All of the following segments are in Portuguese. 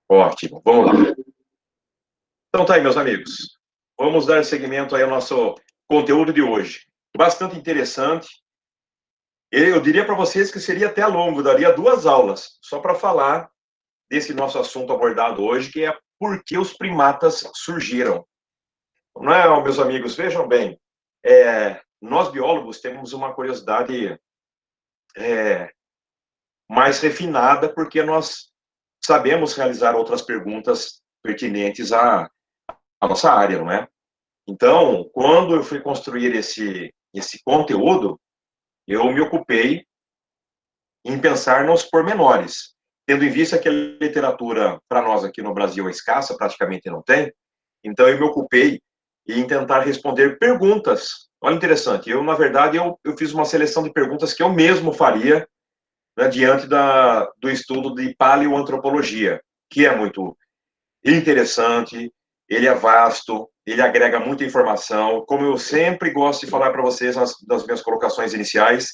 Ótimo, vamos lá. Então tá aí, meus amigos. Vamos dar seguimento aí ao nosso conteúdo de hoje. Bastante interessante. Eu diria para vocês que seria até longo, daria 2 aulas, só para falar desse nosso assunto abordado hoje, que é por que os primatas surgiram. Não é, meus amigos? Vejam bem, nós biólogos temos uma curiosidade é, mais refinada, porque nós sabemos realizar outras perguntas pertinentes à nossa área, não é? Então, quando eu fui construir esse conteúdo, eu me ocupei em pensar nos pormenores, tendo em vista que a literatura, para nós aqui no Brasil, é escassa, praticamente não tem, então eu me ocupei em tentar responder perguntas. Olha, interessante, na verdade, eu fiz uma seleção de perguntas que eu mesmo faria, né, diante do estudo de paleoantropologia, que é muito interessante, ele é vasto, ele agrega muita informação. Como eu sempre gosto de falar para vocês nas minhas colocações iniciais,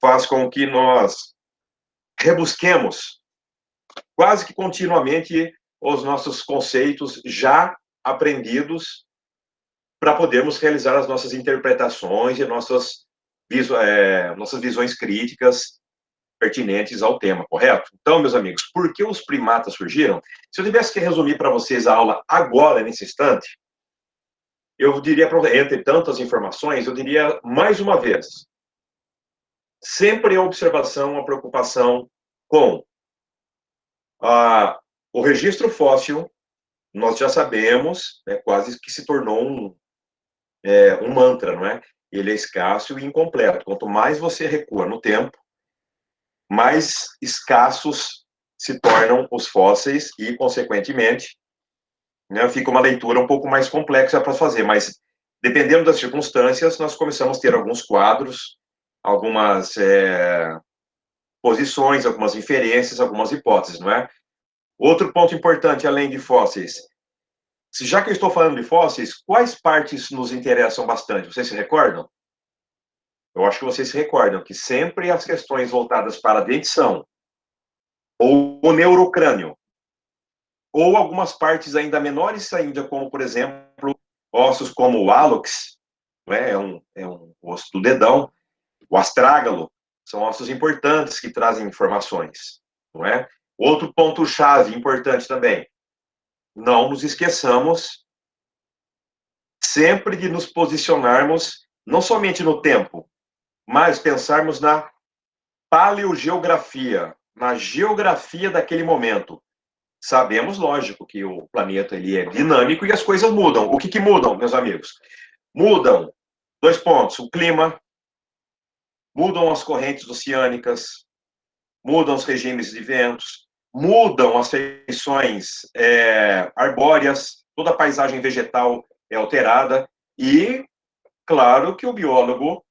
faz com que nós rebusquemos quase que continuamente os nossos conceitos já aprendidos para podermos realizar as nossas interpretações e nossas visões críticas pertinentes ao tema, correto? Então, meus amigos, por que os primatas surgiram? Se eu tivesse que resumir para vocês a aula agora, nesse instante, eu diria, entre tantas informações, eu diria mais uma vez, sempre a observação, a preocupação com o registro fóssil, nós já sabemos, né, quase que se tornou um mantra, não é? Ele é escasso e incompleto. Quanto mais você recua no tempo, mais escassos se tornam os fósseis e, consequentemente, né, fica uma leitura um pouco mais complexa para fazer, mas dependendo das circunstâncias, nós começamos a ter alguns quadros, algumas posições, algumas inferências, algumas hipóteses, não é? Outro ponto importante, além de fósseis, já que eu estou falando de fósseis, quais partes nos interessam bastante? Vocês se recordam? Eu acho que vocês se recordam que sempre as questões voltadas para a dentição, ou o neurocrânio, ou algumas partes ainda menores ainda, como, por exemplo, ossos como o hálux, né? É um osso do dedão, o astrágalo, são ossos importantes que trazem informações, não é? Outro ponto-chave importante também, não nos esqueçamos sempre de nos posicionarmos, não somente no tempo, mas pensarmos na paleogeografia, na geografia daquele momento. Sabemos, lógico, que o planeta ele é dinâmico e as coisas mudam. O que mudam, meus amigos? Mudam, 2 pontos, o clima, mudam as correntes oceânicas, mudam os regimes de ventos, mudam as feições arbóreas, toda a paisagem vegetal é alterada e, claro, que o biólogo,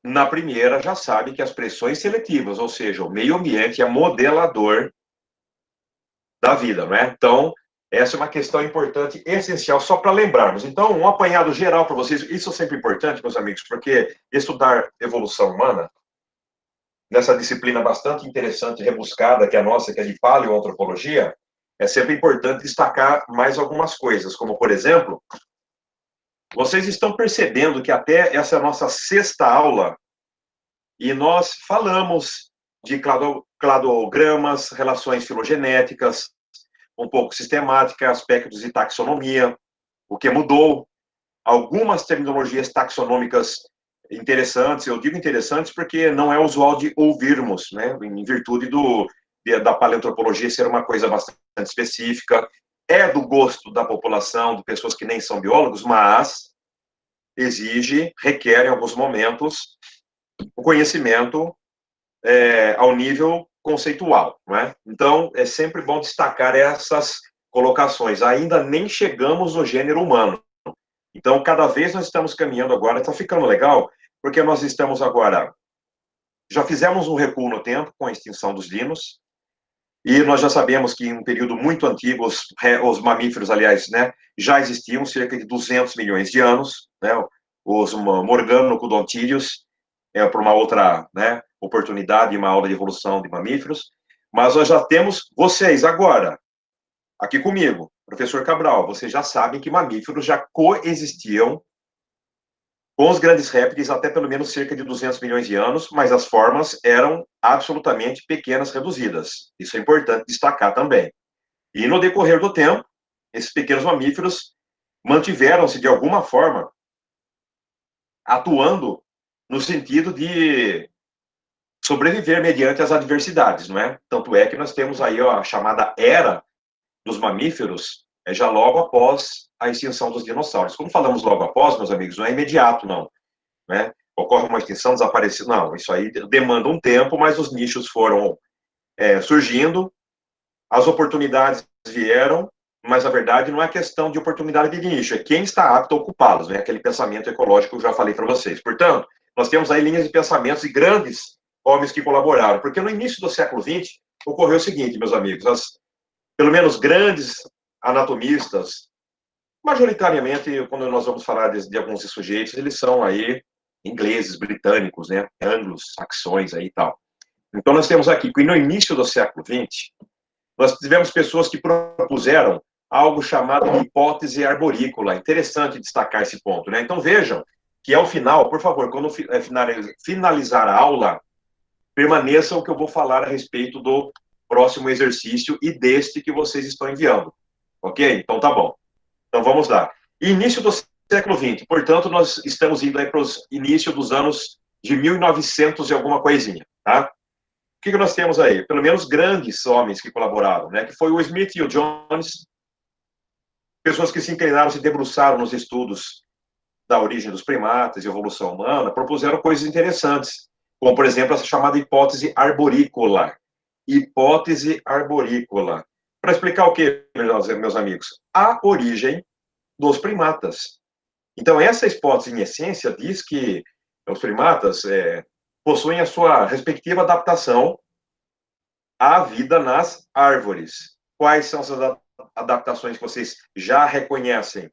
na primeira, já sabe que as pressões seletivas, ou seja, o meio ambiente é modelador da vida, não é? Então, essa é uma questão importante, essencial, só para lembrarmos. Então, um apanhado geral para vocês, isso é sempre importante, meus amigos, porque estudar evolução humana, nessa disciplina bastante interessante, rebuscada, que é a nossa, que é de paleoantropologia, é sempre importante destacar mais algumas coisas, como, por exemplo, vocês estão percebendo que até essa é a nossa 6ª aula, e nós falamos de cladogramas, relações filogenéticas, um pouco sistemática, aspectos de taxonomia, o que mudou, algumas terminologias taxonômicas interessantes, eu digo interessantes porque não é usual de ouvirmos, né, em virtude da paleoantropologia ser uma coisa bastante específica, é do gosto da população, de pessoas que nem são biólogos, mas requer em alguns momentos o conhecimento ao nível conceitual, não é? Então, é sempre bom destacar essas colocações. Ainda nem chegamos no gênero humano. Então, cada vez nós estamos caminhando agora, está ficando legal, porque nós estamos agora, já fizemos um recuo no tempo com a extinção dos dinos, e nós já sabemos que em um período muito antigo, os mamíferos, aliás, né, já existiam cerca de 200 milhões de anos, né, os morganocodontídeos, para uma outra, né, oportunidade, uma aula de evolução de mamíferos, mas nós já temos vocês agora. aqui comigo, professor Cabral, vocês já sabem que mamíferos já coexistiam com os grandes répteis até pelo menos cerca de 200 milhões de anos, mas as formas eram absolutamente pequenas, reduzidas. Isso é importante destacar também. E no decorrer do tempo, esses pequenos mamíferos mantiveram-se de alguma forma atuando no sentido de sobreviver mediante as adversidades, não é? Tanto é que nós temos aí ó, a chamada era dos mamíferos, já logo após a extinção dos dinossauros. Como falamos logo após, meus amigos, não é imediato, não, né? Ocorre uma extinção, desapareceu, não, isso aí demanda um tempo, mas os nichos foram surgindo, as oportunidades vieram, mas a verdade não é questão de oportunidade de nicho, é quem está apto a ocupá-los, né? Aquele pensamento ecológico que eu já falei para vocês. Portanto, nós temos aí linhas de pensamentos e grandes homens que colaboraram, porque no início do século XX ocorreu o seguinte, meus amigos, pelo menos grandes anatomistas, majoritariamente, quando nós vamos falar de alguns sujeitos, eles são aí ingleses, britânicos, né? Anglo-saxões aí e tal. Então, nós temos aqui que no início do século XX, nós tivemos pessoas que propuseram algo chamado de hipótese arborícola. Interessante destacar esse ponto, né? Então, vejam que ao final, por favor, quando finalizar a aula, permaneçam que eu vou falar a respeito do próximo exercício e deste que vocês estão enviando. Ok? Então, tá bom. Então, vamos lá. Início do século XX. Portanto, nós estamos indo aí para o início dos anos de 1900 e alguma coisinha, tá? O que nós temos aí? Pelo menos grandes homens que colaboraram, né? Que foi o Smith e o Jones, pessoas que se inclinaram, se debruçaram nos estudos da origem dos primatas e evolução humana, propuseram coisas interessantes, como, por exemplo, essa chamada hipótese arborícola. Hipótese arborícola. Para explicar o que, meus amigos? A origem dos primatas. Então, essa hipótese, em essência, diz que os primatas possuem a sua respectiva adaptação à vida nas árvores. Quais são essas adaptações que vocês já reconhecem?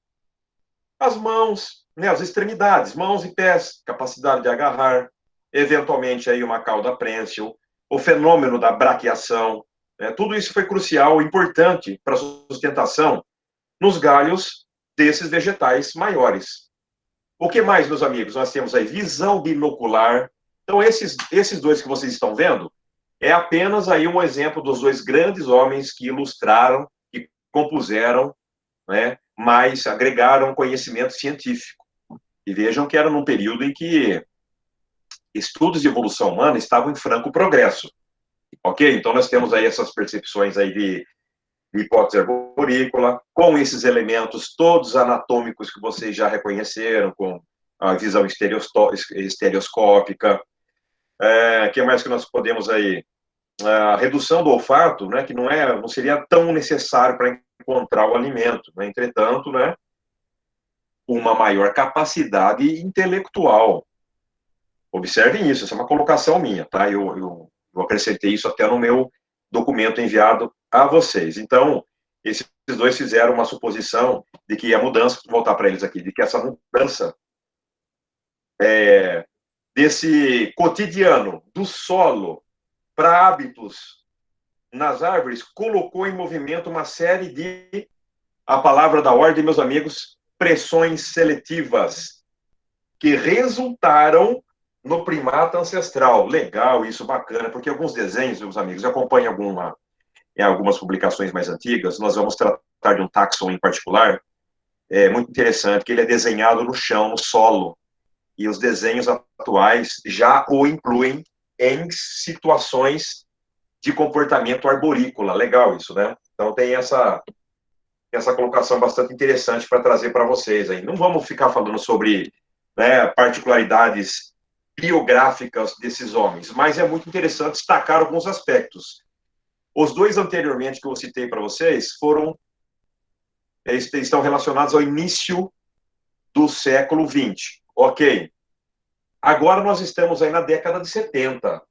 As mãos, né, as extremidades, mãos e pés, capacidade de agarrar, eventualmente aí uma cauda prênsil, o fenômeno da braquiação, né, tudo isso foi crucial, importante para a sustentação nos galhos desses vegetais maiores. O que mais, meus amigos? Nós temos aí visão binocular. Então, esses dois que vocês estão vendo, é apenas aí um exemplo dos dois grandes homens que ilustraram, que compuseram, né, mas agregaram conhecimento científico. E vejam que era num período em que estudos de evolução humana estavam em franco progresso. Ok? Então, nós temos aí essas percepções aí de hipótese arborícola, com esses elementos todos anatômicos que vocês já reconheceram, com a visão estereoscópica. O que mais que nós podemos aí? A redução do olfato, né, que não seria tão necessário para encontrar o alimento. Né? Entretanto, né, uma maior capacidade intelectual. Observem isso, essa é uma colocação minha, tá? Eu acrescentei isso até no meu documento enviado a vocês. Então, esses dois fizeram uma suposição de que a mudança, vou voltar para eles aqui, de que essa mudança desse cotidiano, do solo, para hábitos nas árvores, colocou em movimento uma série de, a palavra da ordem, meus amigos, pressões seletivas, que resultaram no primata ancestral. Legal, isso, bacana, porque alguns desenhos, meus amigos, eu acompanho em algumas publicações mais antigas, nós vamos tratar de um táxon em particular, muito interessante, que ele é desenhado no chão, no solo, e os desenhos atuais já o incluem em situações de comportamento arborícola. Legal isso, né? Então tem essa colocação bastante interessante para trazer para vocês aí. Não vamos ficar falando sobre, né, particularidades biográficas desses homens, mas é muito interessante destacar alguns aspectos. Os dois anteriormente que eu citei para vocês estão relacionados ao início do século XX. Ok. Agora nós estamos aí na década de 70.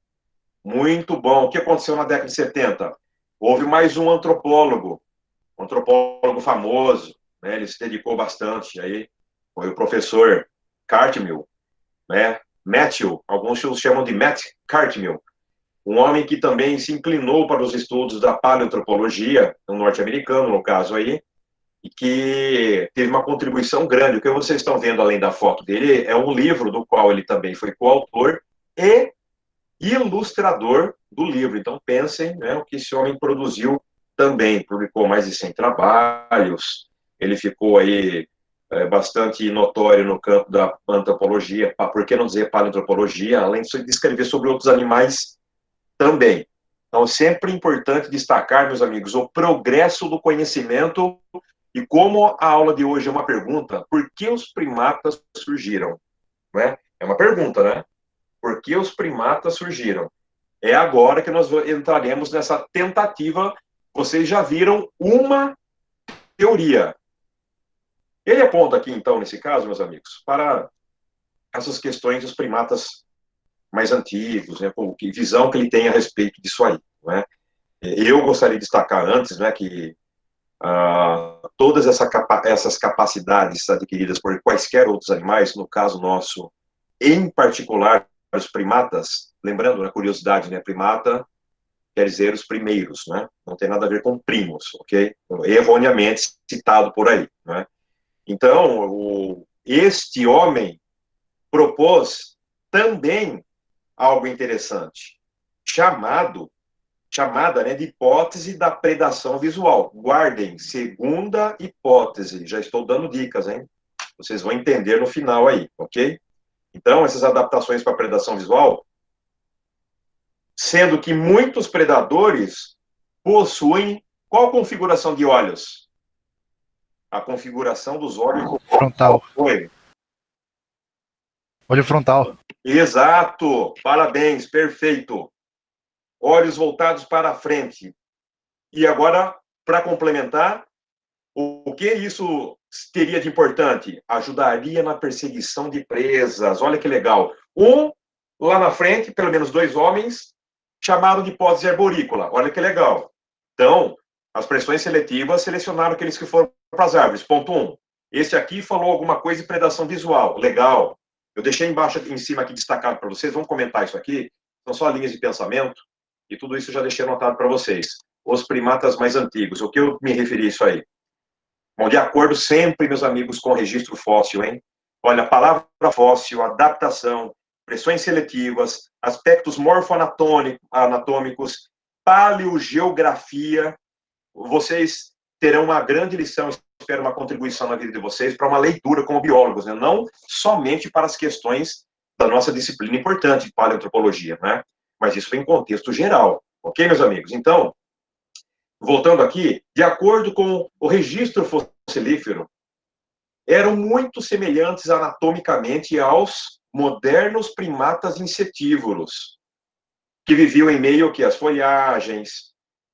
Muito bom. O que aconteceu na década de 70? Houve mais um antropólogo famoso, né? Ele se dedicou bastante aí, foi o professor Cartmill, né? Matthew, alguns o chamam de Matt Cartmill. um homem que também se inclinou para os estudos da paleoantropologia, um norte-americano, no caso aí, e que teve uma contribuição grande. O que vocês estão vendo, além da foto dele, é um livro do qual ele também foi coautor e ilustrador do livro. Então, pensem, né, o que esse homem produziu também. Publicou mais de 100 trabalhos, ele ficou aí bastante notório no campo da antropologia, por que não dizer paleoantropologia, além de escrever sobre outros animais também. Então, sempre importante destacar, meus amigos, o progresso do conhecimento e como a aula de hoje é uma pergunta, por que os primatas surgiram? Né? É uma pergunta, né? Por que os primatas surgiram? É agora que nós entraremos nessa tentativa. Vocês já viram uma teoria. Ele aponta aqui, então, nesse caso, meus amigos, para essas questões dos primatas mais antigos, né? Que visão que ele tem a respeito disso aí, né? Eu gostaria de destacar antes, né, que todas essas capacidades adquiridas por quaisquer outros animais, no caso nosso, em particular, os primatas, lembrando, na curiosidade, né, primata quer dizer os primeiros, né? Não tem nada a ver com primos, ok? Erroneamente citado por aí, né? Então, este homem propôs também algo interessante, chamada, né, de hipótese da predação visual. Guardem, segunda hipótese. Já estou dando dicas, hein? Vocês vão entender no final aí, ok? Então, essas adaptações para a predação visual, sendo que muitos predadores possuem qual configuração de olhos? A configuração dos olhos frontal. foi. Olho frontal. Exato. Parabéns, perfeito. Olhos voltados para a frente. E agora, para complementar, o que isso teria de importante? Ajudaria na perseguição de presas. Olha que legal. Lá na frente, pelo menos 2 homens, chamaram de hipótese arborícola. Olha que legal. Então, as pressões seletivas selecionaram aqueles que foram para as árvores. Ponto 1. Esse aqui falou alguma coisa de predação visual. Legal. Eu deixei embaixo, em cima aqui, destacado para vocês. Vamos comentar isso aqui. São só linhas de pensamento. E tudo isso eu já deixei anotado para vocês. Os primatas mais antigos. O que eu me referi a isso aí? Bom, de acordo sempre, meus amigos, com o registro fóssil, hein? Olha, a palavra fóssil, adaptação, pressões seletivas, aspectos morfoanatômicos, paleogeografia. Vocês terão uma grande lição, espero uma contribuição na vida de vocês para uma leitura como biólogos, né? Não somente para as questões da nossa disciplina importante, paleoantropologia, né? Mas isso em contexto geral, ok, meus amigos? Então, voltando aqui, de acordo com o registro fossilífero, eram muito semelhantes anatomicamente aos modernos primatas insetívoros, que viviam em meio às folhagens,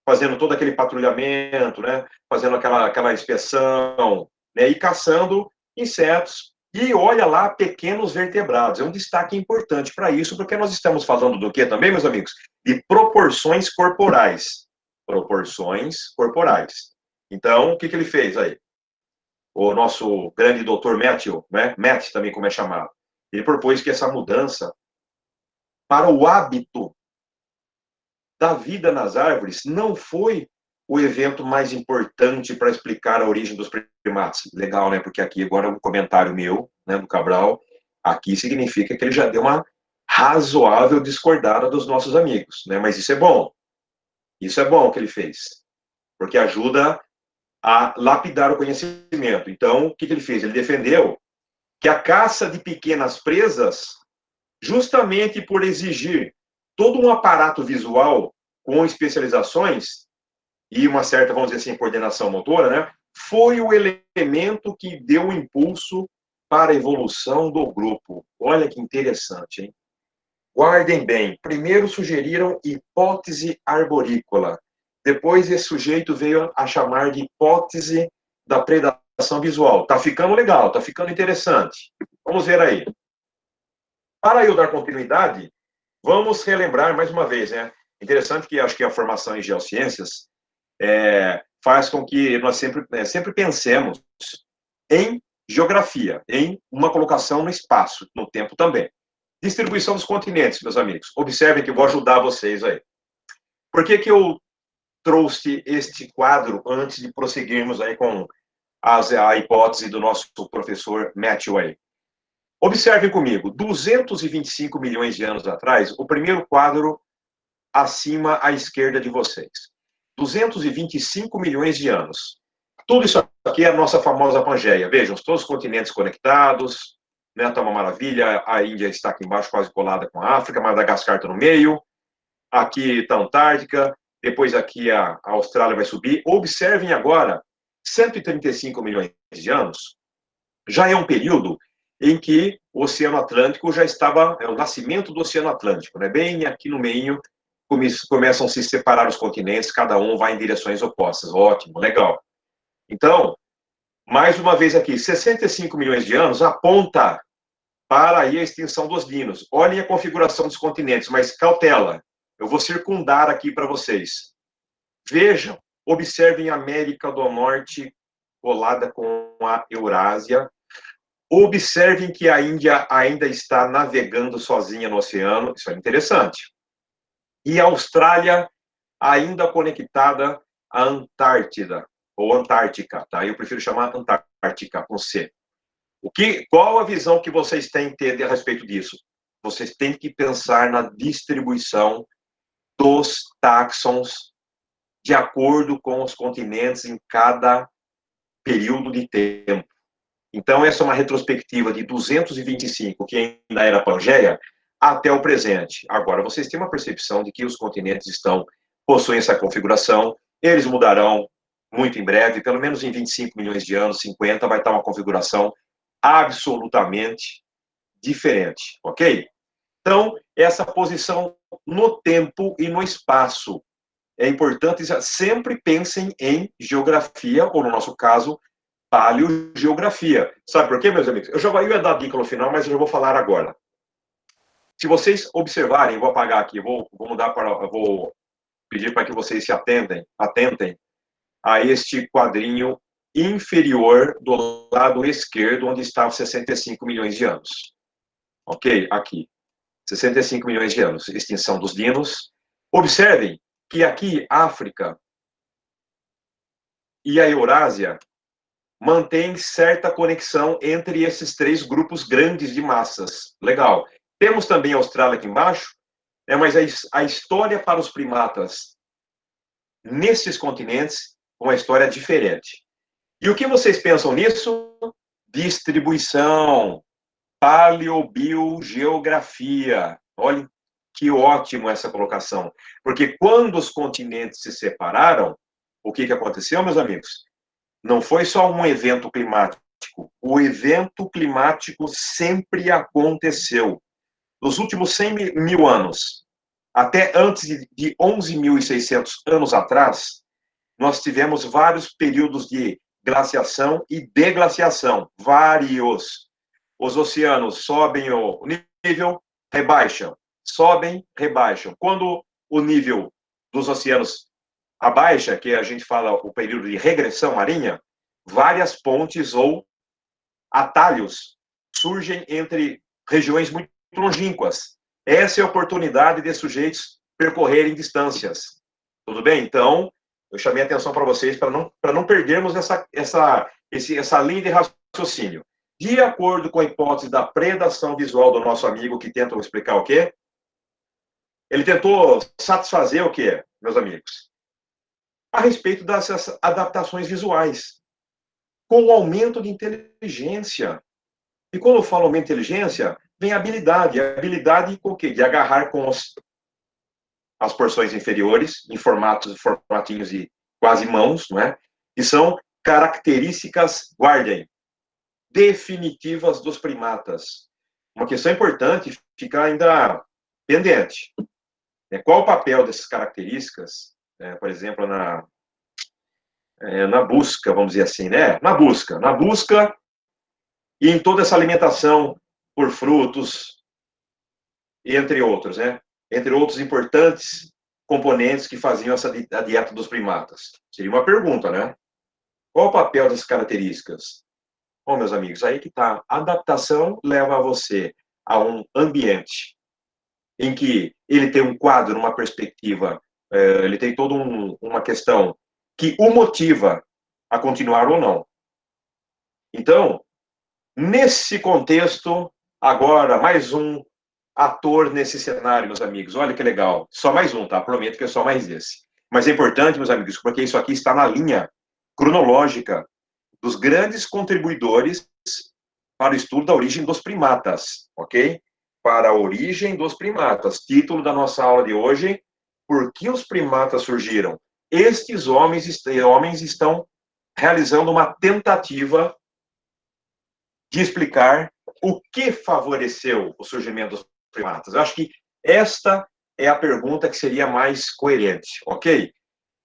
fazendo todo aquele patrulhamento, né? Fazendo aquela inspeção, né? E caçando insetos. E olha lá, pequenos vertebrados. É um destaque importante para isso, porque nós estamos falando do quê também, meus amigos? De proporções corporais. Proporções corporais. Então, o que ele fez aí? O nosso grande doutor Matthew, né? Matt também como é chamado, ele propôs que essa mudança para o hábito da vida nas árvores não foi o evento mais importante para explicar a origem dos primatas. Legal, né? Porque aqui agora um comentário meu, né, do Cabral, aqui significa que ele já deu uma razoável discordada dos nossos amigos, né? Mas isso é bom. Isso é bom que ele fez, porque ajuda a lapidar o conhecimento. Então, o que ele fez? Ele defendeu que a caça de pequenas presas, justamente por exigir todo um aparato visual com especializações e uma certa, vamos dizer assim, coordenação motora, né, foi o elemento que deu o impulso para a evolução do grupo. Olha que interessante, hein? Guardem bem. Primeiro sugeriram hipótese arborícola. Depois esse sujeito veio a chamar de hipótese da predação visual. Tá ficando legal, tá ficando interessante. Vamos ver aí. Para eu dar continuidade, vamos relembrar mais uma vez, né? Interessante que acho que a formação em geociências faz com que nós sempre pensemos em geografia, em uma colocação no espaço, no tempo também. Distribuição dos continentes, meus amigos. Observem que eu vou ajudar vocês aí. Por que que eu trouxe este quadro antes de prosseguirmos aí com a hipótese do nosso professor Matthew aí? Observem comigo, 225 milhões de anos atrás, o primeiro quadro acima à esquerda de vocês. 225 milhões de anos. Tudo isso aqui é a nossa famosa Pangeia. Vejam, todos os continentes conectados, né? Tá uma maravilha. A Índia está aqui embaixo, quase colada com a África, Madagascar está no meio. Aqui está a Antártica, depois aqui a Austrália vai subir. Observem agora, 135 milhões de anos, já é um período em que o Oceano Atlântico já estava, é o nascimento do Oceano Atlântico, né? Bem aqui no meio, começam a se separar os continentes, cada um vai em direções opostas. Ótimo, legal. Então, mais uma vez aqui, 65 milhões de anos aponta para aí a extinção dos dinos. Olhem a configuração dos continentes, mas cautela, eu vou circundar aqui para vocês. Vejam, observem a América do Norte colada com a Eurásia. Observem que a Índia ainda está navegando sozinha no oceano, isso é interessante. E a Austrália ainda conectada à Antártida, ou Antártica, tá? Eu prefiro chamar Antártica, com C. Qual a visão que vocês têm que ter a respeito disso? Vocês têm que pensar na distribuição dos táxons de acordo com os continentes em cada período de tempo. Então, essa é uma retrospectiva de 225, que ainda era Pangeia, até o presente. Agora, vocês têm uma percepção de que os continentes possuem essa configuração, eles mudarão muito em breve, pelo menos em 25 milhões de anos, 50, vai estar uma configuração absolutamente diferente, ok? Então, essa posição no tempo e no espaço. É importante, sempre pensem em geografia, ou no nosso caso, paleogeografia. Sabe por quê, meus amigos? Eu ia dar dica no final, mas eu já vou falar agora. Se vocês observarem, vou apagar aqui, vou pedir para que vocês se atentem a este quadrinho inferior do lado esquerdo, onde está 65 milhões de anos. Ok? Aqui. 65 milhões de anos. Extinção dos dinos. Observem que aqui, África e a Eurásia mantém certa conexão entre esses três grupos grandes de massas. Legal. Temos também a Austrália aqui embaixo, mas a história para os primatas nesses continentes é uma história diferente. E o que vocês pensam nisso? Distribuição, paleobiogeografia. Olhem que ótimo essa colocação. Porque quando os continentes se separaram, o que aconteceu, meus amigos? Não foi só um evento climático. O evento climático sempre aconteceu. Nos últimos 100 mil anos, até antes de 11.600 anos atrás, nós tivemos vários períodos de glaciação e deglaciação. Vários. Os oceanos sobem o nível, rebaixam. Sobem, rebaixam. Quando o nível dos oceanos abaixa, que a gente fala o período de regressão marinha, várias pontes ou atalhos surgem entre regiões muito longínquas. Essa é a oportunidade de sujeitos percorrerem distâncias. Tudo bem? Então, eu chamei a atenção para vocês para não perdermos essa linha de raciocínio. De acordo com a hipótese da predação visual do nosso amigo, que tenta explicar o quê? Ele tentou satisfazer o quê, meus amigos? A respeito dessas adaptações visuais, com o aumento de inteligência. E quando eu falo aumento de inteligência, vem a habilidade. A habilidade com o quê? De agarrar com as porções inferiores, em formatinhos de quase mãos, não é? Que são características, guardem, definitivas dos primatas. Uma questão importante fica ainda pendente. Qual o papel dessas características, por exemplo, na busca, vamos dizer assim, né? Na busca e em toda essa alimentação por frutos, entre outros, né? Entre outros importantes componentes que faziam a dieta dos primatas. Seria uma pergunta, né? Qual o papel dessas características? Bom, meus amigos, aí que tá. A adaptação leva a você a um ambiente em que ele tem um quadro, uma perspectiva, ele tem toda uma questão que o motiva a continuar ou não. Então, nesse contexto, agora, mais um ator nesse cenário, meus amigos. Olha que legal. Só mais um, tá? Prometo que é só mais esse. Mas é importante, meus amigos, porque isso aqui está na linha cronológica dos grandes contribuidores para o estudo da origem dos primatas, ok? Para a origem dos primatas. Título da nossa aula de hoje: Por que os primatas surgiram? Estes homens estão realizando uma tentativa de explicar o que favoreceu o surgimento dos primatas. Eu acho que esta é a pergunta que seria mais coerente, ok?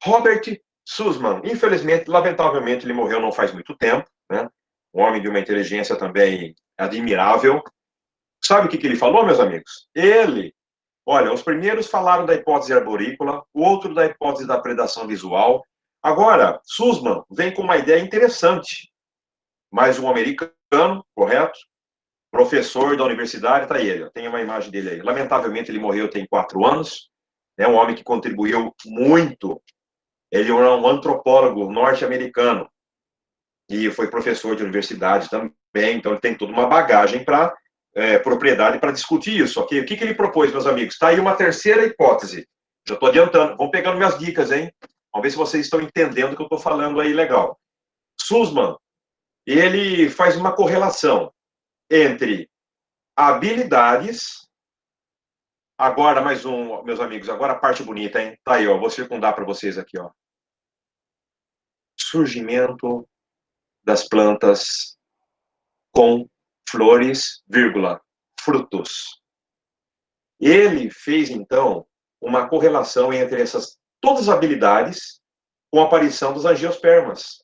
Robert Sussman, infelizmente, lamentavelmente, ele morreu não faz muito tempo, né? Um homem de uma inteligência também admirável. Sabe o que ele falou, meus amigos? Olha, os primeiros falaram da hipótese arborícola, o outro da hipótese da predação visual. Agora, Sussman vem com uma ideia interessante. Mais um americano, correto? Professor da universidade, está ele. Tem uma imagem dele aí. Lamentavelmente, ele morreu tem 4 anos. É um homem que contribuiu muito. Ele é um antropólogo norte-americano e foi professor de universidade também. Então, ele tem toda uma bagagem para propriedade para discutir isso, ok? O que ele propôs, meus amigos? Está aí uma terceira hipótese. Já estou adiantando. Vão pegando minhas dicas, hein? Vamos ver se vocês estão entendendo o que eu estou falando aí legal. Sussman, ele faz uma correlação entre habilidades. Agora, mais um, meus amigos, agora a parte bonita, hein? Tá aí, ó, vou circundar para vocês aqui, ó. Surgimento das plantas com flores, vírgula, frutos. Ele fez, então, uma correlação entre todas as habilidades com a aparição dos angiospermas.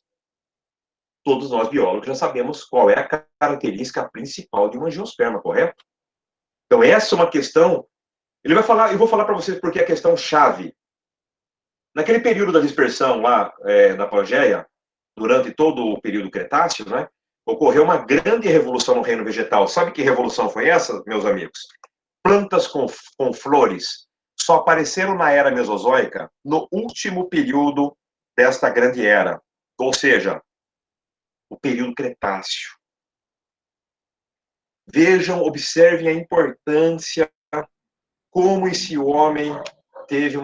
Todos nós, biólogos, já sabemos qual é a característica principal de um angiosperma, correto? Então, essa é uma questão. Eu vou falar para vocês porque é a questão chave. Naquele período da dispersão lá da Pangeia, durante todo o período Cretáceo, né, ocorreu uma grande revolução no reino vegetal. Sabe que revolução foi essa, meus amigos? Plantas com flores só apareceram na era Mesozoica no último período desta grande era, ou seja, o período Cretáceo. Vejam, observem a importância, como esse homem teve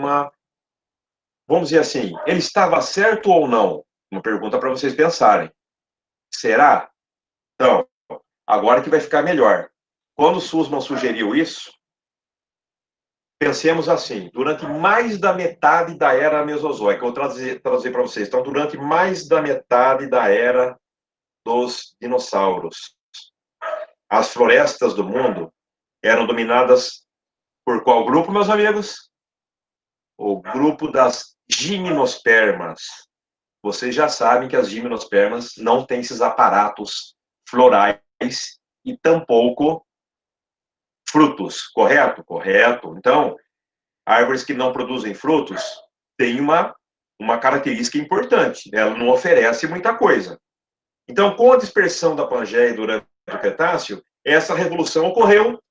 vamos dizer assim, ele estava certo ou não? Uma pergunta para vocês pensarem. Será? Então, agora que vai ficar melhor. Quando Sussman sugeriu isso, pensemos assim, durante mais da metade da era Mesozoica, eu vou traduzir para vocês, então, durante mais da metade da era dos dinossauros, as florestas do mundo eram dominadas por qual grupo, meus amigos? O grupo das gimnospermas. Vocês já sabem que as gimnospermas não têm esses aparatos florais e tampouco frutos, correto? Correto. Então, árvores que não produzem frutos têm uma característica importante. Ela não oferece muita coisa. Então, com a dispersão da Pangeia durante o Cretáceo, essa revolução ocorreu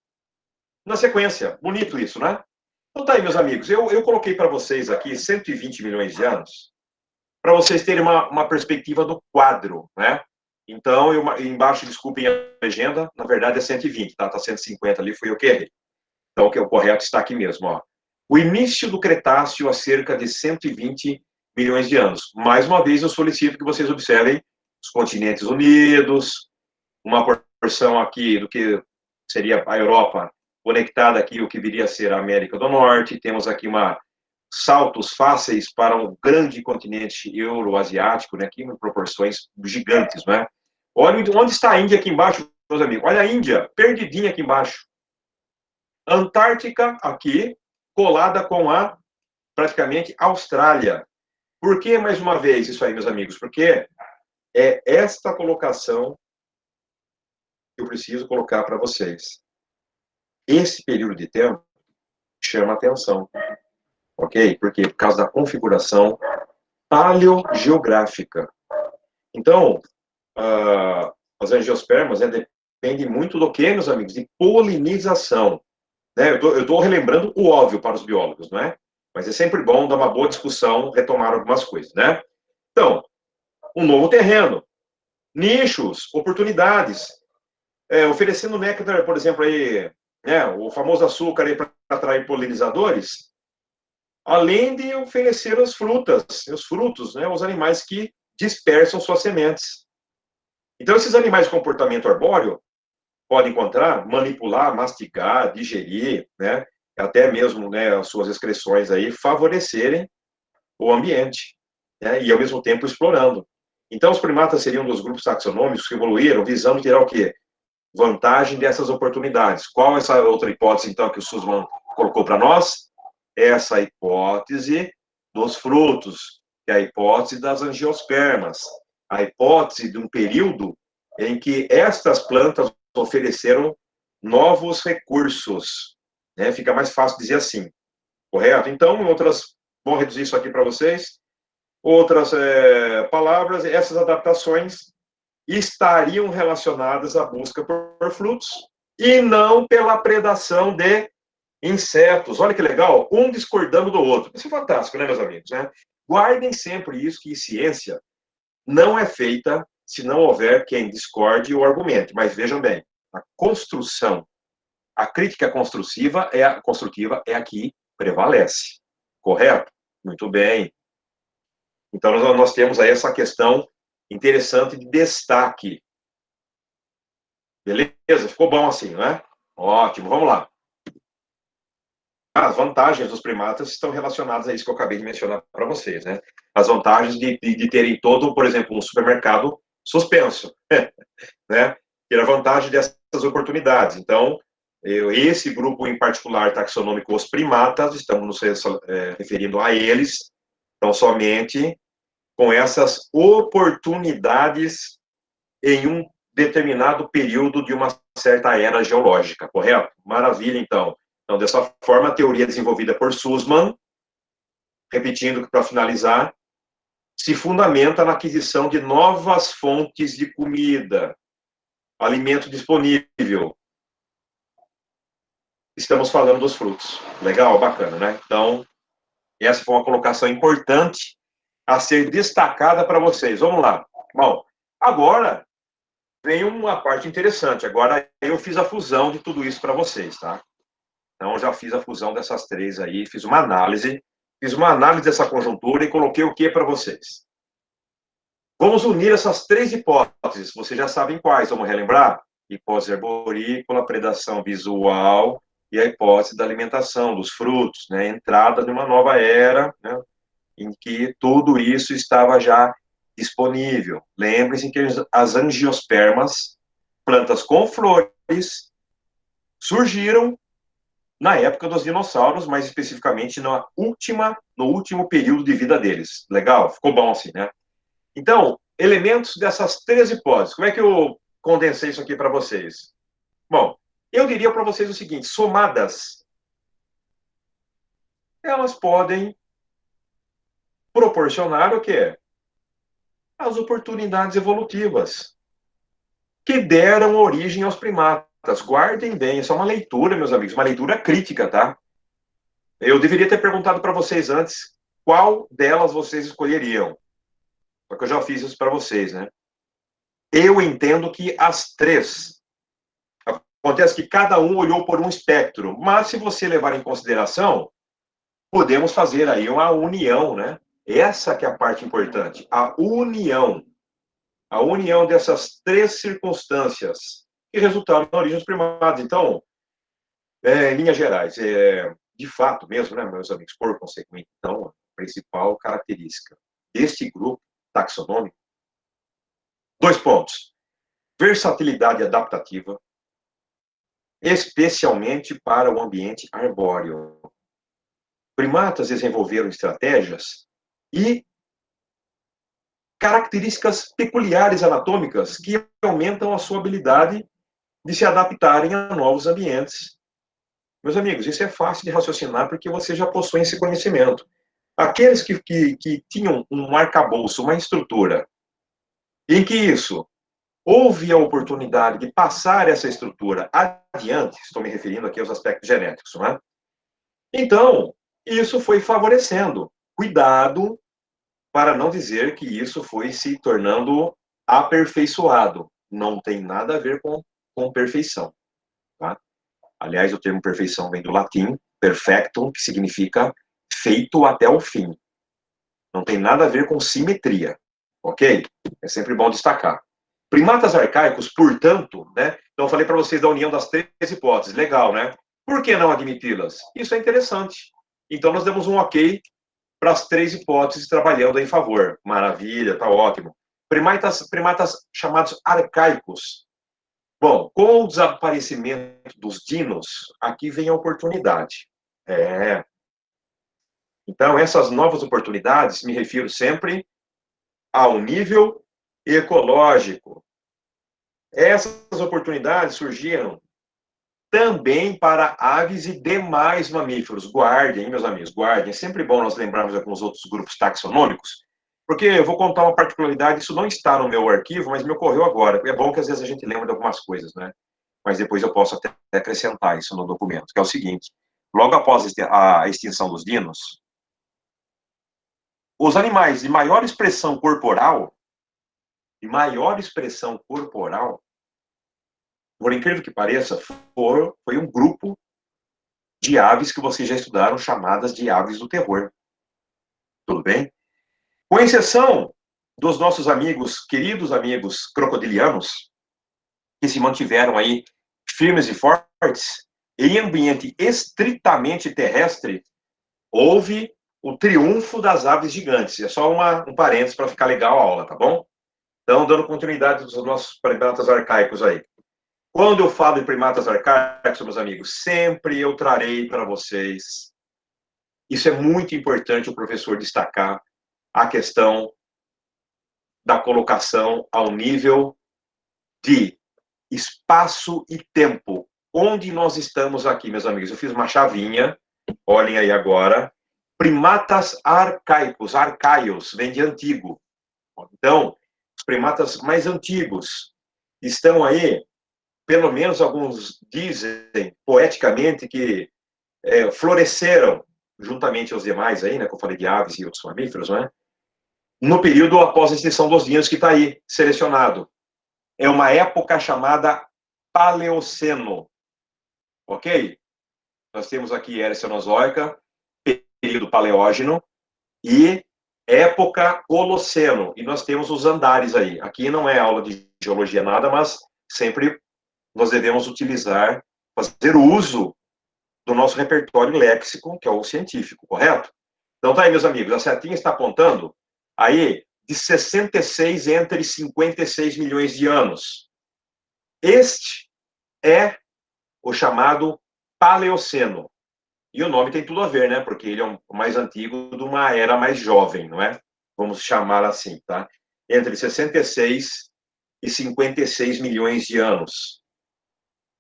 na sequência. Bonito isso, né? Então tá aí, meus amigos. Eu coloquei para vocês aqui 120 milhões de anos para vocês terem uma perspectiva do quadro, né? Então, embaixo, desculpem a legenda, na verdade é 120, tá? Tá 150 ali, fui eu que errei. Então, o correto está aqui mesmo, ó. O início do Cretáceo há cerca de 120 milhões de anos. Mais uma vez, eu solicito que vocês observem os continentes unidos, uma porção aqui do que seria a Europa, conectada aqui o que viria a ser a América do Norte. Temos aqui saltos fáceis para um grande continente euroasiático, né, aqui em proporções gigantes, né? Olha onde está a Índia aqui embaixo, meus amigos. Olha a Índia, perdidinha aqui embaixo. Antártica aqui, colada com praticamente, Austrália. Por que, mais uma vez, isso aí, meus amigos? Porque é esta colocação que eu preciso colocar para vocês. Esse período de tempo chama atenção, ok? Por quê? Por causa da configuração paleogeográfica. Então, as angiospermas, depende muito do que, meus amigos? De polinização. Né? Eu estou relembrando o óbvio para os biólogos, não é? Mas é sempre bom dar uma boa discussão, retomar algumas coisas, né? Então, um novo terreno, nichos, oportunidades, oferecendo néctar, por exemplo, aí, né, o famoso açúcar aí para atrair polinizadores, além de oferecer as frutas, os frutos, né, os animais que dispersam suas sementes. Então, esses animais de comportamento arbóreo podem encontrar, manipular, mastigar, digerir, né, até mesmo, né, as suas excreções aí favorecerem o ambiente, né, e ao mesmo tempo explorando. Então, os primatas seriam um dos grupos taxonômicos que evoluíram visando tirar o quê? Vantagem dessas oportunidades. Qual essa outra hipótese, então, que o Sussman colocou para nós? Essa hipótese dos frutos, que é a hipótese das angiospermas, a hipótese de um período em que estas plantas ofereceram novos recursos, né? Fica mais fácil dizer assim, correto? Então, outras, vou reduzir isso aqui para vocês, outras palavras, essas adaptações estariam relacionadas à busca por frutos e não pela predação de insetos. Olha que legal, um discordando do outro. Isso é fantástico, né, meus amigos? Né? Guardem sempre isso, que ciência não é feita se não houver quem discorde ou argumente. Mas vejam bem, a construção, a crítica construtiva é a que prevalece. Correto? Muito bem. Então, nós temos aí essa questão interessante de destaque. Beleza? Ficou bom assim, né? Ótimo, vamos lá. As vantagens dos primatas estão relacionadas a isso que eu acabei de mencionar para vocês, né? As vantagens de terem todo, por exemplo, um supermercado suspenso, né? Ter a vantagem dessas oportunidades. Então, esse grupo em particular taxonômico, os primatas, estamos nos referindo a eles, então somente com essas oportunidades em um determinado período de uma certa era geológica, correto? Maravilha, então. Então, dessa forma, a teoria desenvolvida por Sussman, repetindo que para finalizar, se fundamenta na aquisição de novas fontes de comida, alimento disponível. Estamos falando dos frutos. Legal, bacana, né? Então, essa foi uma colocação importante a ser destacada para vocês. Vamos lá. Bom, agora vem uma parte interessante. Agora eu fiz a fusão de tudo isso para vocês, tá? Então, eu já fiz a fusão dessas três aí, fiz uma análise dessa conjuntura e coloquei o que para vocês? Vamos unir essas três hipóteses, vocês já sabem quais, vamos relembrar? Hipótese arborícola, predação visual e a hipótese da alimentação, dos frutos, né? Entrada de uma nova era, né? Em que tudo isso estava já disponível. Lembrem-se que as angiospermas, plantas com flores, surgiram na época dos dinossauros, mais especificamente no último período de vida deles. Legal? Ficou bom assim, né? Então, elementos dessas três hipóteses. Como é que eu condensei isso aqui para vocês? Bom, eu diria para vocês o seguinte, somadas, elas podem proporcionar o quê? As oportunidades evolutivas que deram origem aos primatas. Guardem bem, isso é uma leitura, meus amigos, uma leitura crítica, tá? Eu deveria ter perguntado para vocês antes qual delas vocês escolheriam. Só que eu já fiz isso para vocês, né? Eu entendo que as três. Acontece que cada um olhou por um espectro, mas se você levar em consideração, podemos fazer aí uma união, né? Essa que é a parte importante, a união. A união dessas três circunstâncias que resultaram na origem dos primatas. Então, em linhas gerais, de fato mesmo, né, meus amigos, por consequente, então, a principal característica deste grupo taxonômico, 2 pontos. Versatilidade adaptativa, especialmente para o ambiente arbóreo. Primatas desenvolveram estratégias e características peculiares anatômicas que aumentam a sua habilidade de se adaptarem a novos ambientes. Meus amigos, isso é fácil de raciocinar porque vocês já possuem esse conhecimento. Aqueles que tinham um arcabouço, uma estrutura, em que isso houve a oportunidade de passar essa estrutura adiante, estou me referindo aqui aos aspectos genéticos, não é? Então, isso foi favorecendo. Cuidado para não dizer que isso foi se tornando aperfeiçoado. Não tem nada a ver com perfeição. Tá? Aliás, o termo perfeição vem do latim, perfectum, que significa feito até o fim. Não tem nada a ver com simetria. Ok? É sempre bom destacar. Primatas arcaicos, portanto, né? Então, eu falei para vocês da união das três hipóteses. Legal, né? Por que não admiti-las? Isso é interessante. Então, nós demos um ok para as três hipóteses trabalhando em favor. Maravilha, tá ótimo. Primatas chamados arcaicos. Bom, com o desaparecimento dos dinos, aqui vem a oportunidade. Então, essas novas oportunidades, me refiro sempre ao nível ecológico. Essas oportunidades surgiram também para aves e demais mamíferos. Guardem, meus amigos, guardem. É sempre bom nós lembrarmos de alguns outros grupos taxonômicos, porque eu vou contar uma particularidade, isso não está no meu arquivo, mas me ocorreu agora. É bom que às vezes a gente lembra de algumas coisas, né? Mas depois eu posso até acrescentar isso no documento, que é o seguinte: logo após a extinção dos dinos, os animais de maior expressão corporal, por incrível que pareça, foi um grupo de aves que vocês já estudaram, chamadas de aves do terror. Tudo bem? Com exceção dos nossos amigos, queridos amigos crocodilianos, que se mantiveram aí firmes e fortes, em ambiente estritamente terrestre, houve o triunfo das aves gigantes. É só um parênteses para ficar legal a aula, tá bom? Então, dando continuidade dos nossos primatas arcaicos aí. Quando eu falo em primatas arcaicos, meus amigos, sempre eu trarei para vocês. Isso é muito importante o professor destacar a questão da colocação ao nível de espaço e tempo. Onde nós estamos aqui, meus amigos? Eu fiz uma chavinha, olhem aí agora. Primatas arcaicos, arcaios, vem de antigo. Então, os primatas mais antigos estão aí, pelo menos alguns dizem poeticamente que floresceram juntamente aos demais aí, né, que eu falei de aves e outros mamíferos, né, no período após a extinção dos dinos que está aí selecionado. É uma época chamada Paleoceno, ok? Nós temos aqui Era Cenozoica, período Paleógeno, e época Holoceno. E nós temos os andares aí. Aqui não é aula de geologia nada, mas sempre nós devemos utilizar, fazer uso do nosso repertório léxico, que é o científico, correto? Então tá aí, meus amigos, a setinha está apontando aí de 66 entre 56 milhões de anos. Este é o chamado Paleoceno. E o nome tem tudo a ver, né? Porque ele é o mais antigo de uma era mais jovem, não é? Vamos chamar assim, tá? Entre 66 e 56 milhões de anos.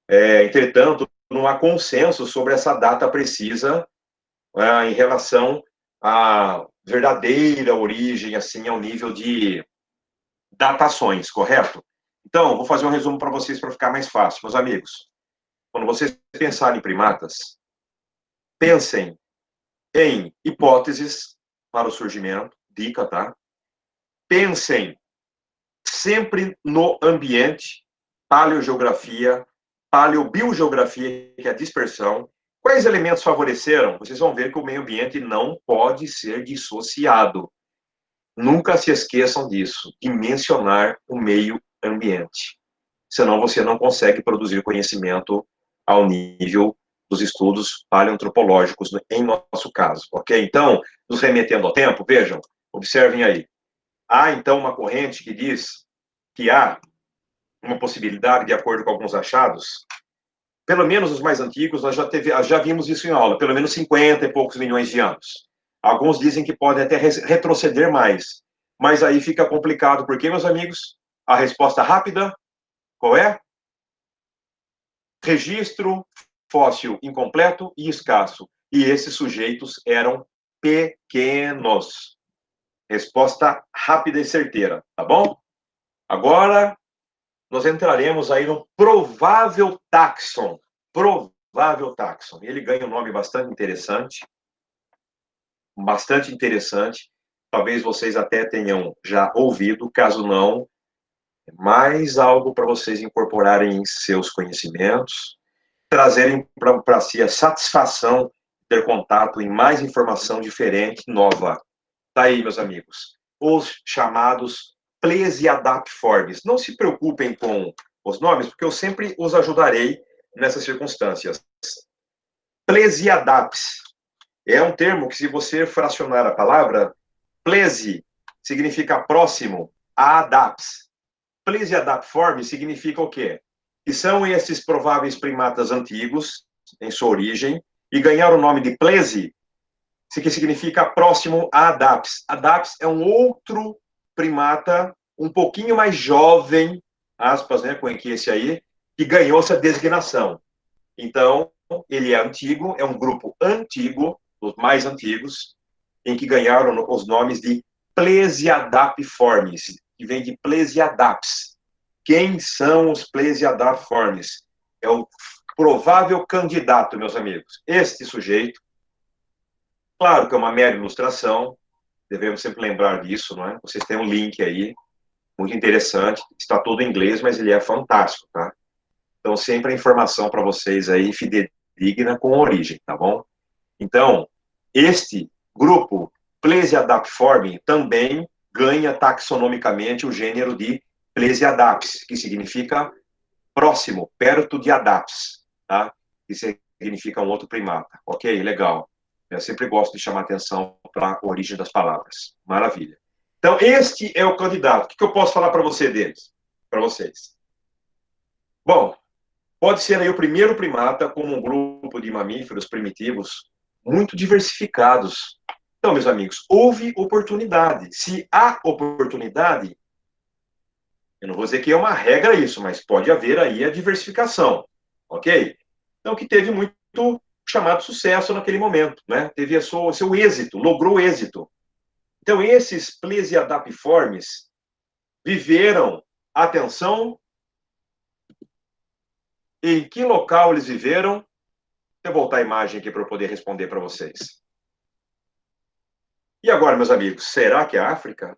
Entretanto, não há consenso sobre essa data precisa em relação à verdadeira origem, assim, ao nível de datações, correto? Então, vou fazer um resumo para vocês para ficar mais fácil. Meus amigos, quando vocês pensarem em primatas, pensem em hipóteses para o surgimento, dica, tá? Pensem sempre no ambiente, paleogeografia, paleobiogeografia, que é a dispersão. Quais elementos favoreceram? Vocês vão ver que o meio ambiente não pode ser dissociado. Nunca se esqueçam disso, de mencionar o meio ambiente. Senão você não consegue produzir conhecimento ao nível dos estudos paleoantropológicos, em nosso caso, ok? Então, nos remetendo ao tempo, vejam, observem aí. Há, então, uma corrente que diz que há uma possibilidade, de acordo com alguns achados, pelo menos os mais antigos, nós já vimos isso em aula, pelo menos 50 e poucos milhões de anos. Alguns dizem que podem até retroceder mais, mas aí fica complicado, porque, meus amigos, a resposta rápida, qual é? Registro fóssil incompleto e escasso. E esses sujeitos eram pequenos. Resposta rápida e certeira, tá bom? Agora, nós entraremos aí no provável táxon. Provável táxon. Ele ganha um nome bastante interessante. Bastante interessante. Talvez vocês até tenham já ouvido, caso não, mais algo para vocês incorporarem em seus conhecimentos, trazerem para si a satisfação de ter contato em mais informação diferente, nova. Tá aí, meus amigos. Os chamados plesiadapiformes. Não se preocupem com os nomes, porque eu sempre os ajudarei nessas circunstâncias. Plesiadaps é um termo que, se você fracionar a palavra, plesi significa próximo, a adaps. Plesiadapiforme significa o quê? Que são esses prováveis primatas antigos, em sua origem, e ganharam o nome de plesi, que significa próximo a Adaps. Adaps é um outro primata, um pouquinho mais jovem, aspas, né, com esse aí, que ganhou essa designação. Então, ele é antigo, é um grupo antigo, dos mais antigos, em que ganharam os nomes de Plesiadapiformes, que vem de Plesiadaps. Quem são os Plesiadapiformes? É o provável candidato, meus amigos. Este sujeito, claro que é uma mera ilustração, devemos sempre lembrar disso, não é? Vocês têm um link aí, muito interessante, está todo em inglês, mas ele é fantástico, tá? Então, sempre a informação para vocês aí, fidedigna com origem, tá bom? Então, este grupo Plesiadapiforme também ganha taxonomicamente o gênero de Plesiadaps, que significa próximo, perto de Adaps, tá? Que significa um outro primata. Ok? Legal. Eu sempre gosto de chamar atenção para a origem das palavras. Maravilha. Então, este é o candidato. O que eu posso falar para você deles? Para vocês. Bom, pode ser aí o primeiro primata como um grupo de mamíferos primitivos muito diversificados. Então, meus amigos, houve oportunidade. Se há oportunidade, eu não vou dizer que é uma regra isso, mas pode haver aí a diversificação, ok? Então, que teve muito chamado sucesso naquele momento, né? Teve seu êxito, logrou êxito. Então, esses plesiadapiformes viveram, atenção, em que local eles viveram? Deixa eu voltar a imagem aqui para eu poder responder para vocês. E agora, meus amigos, será que é África?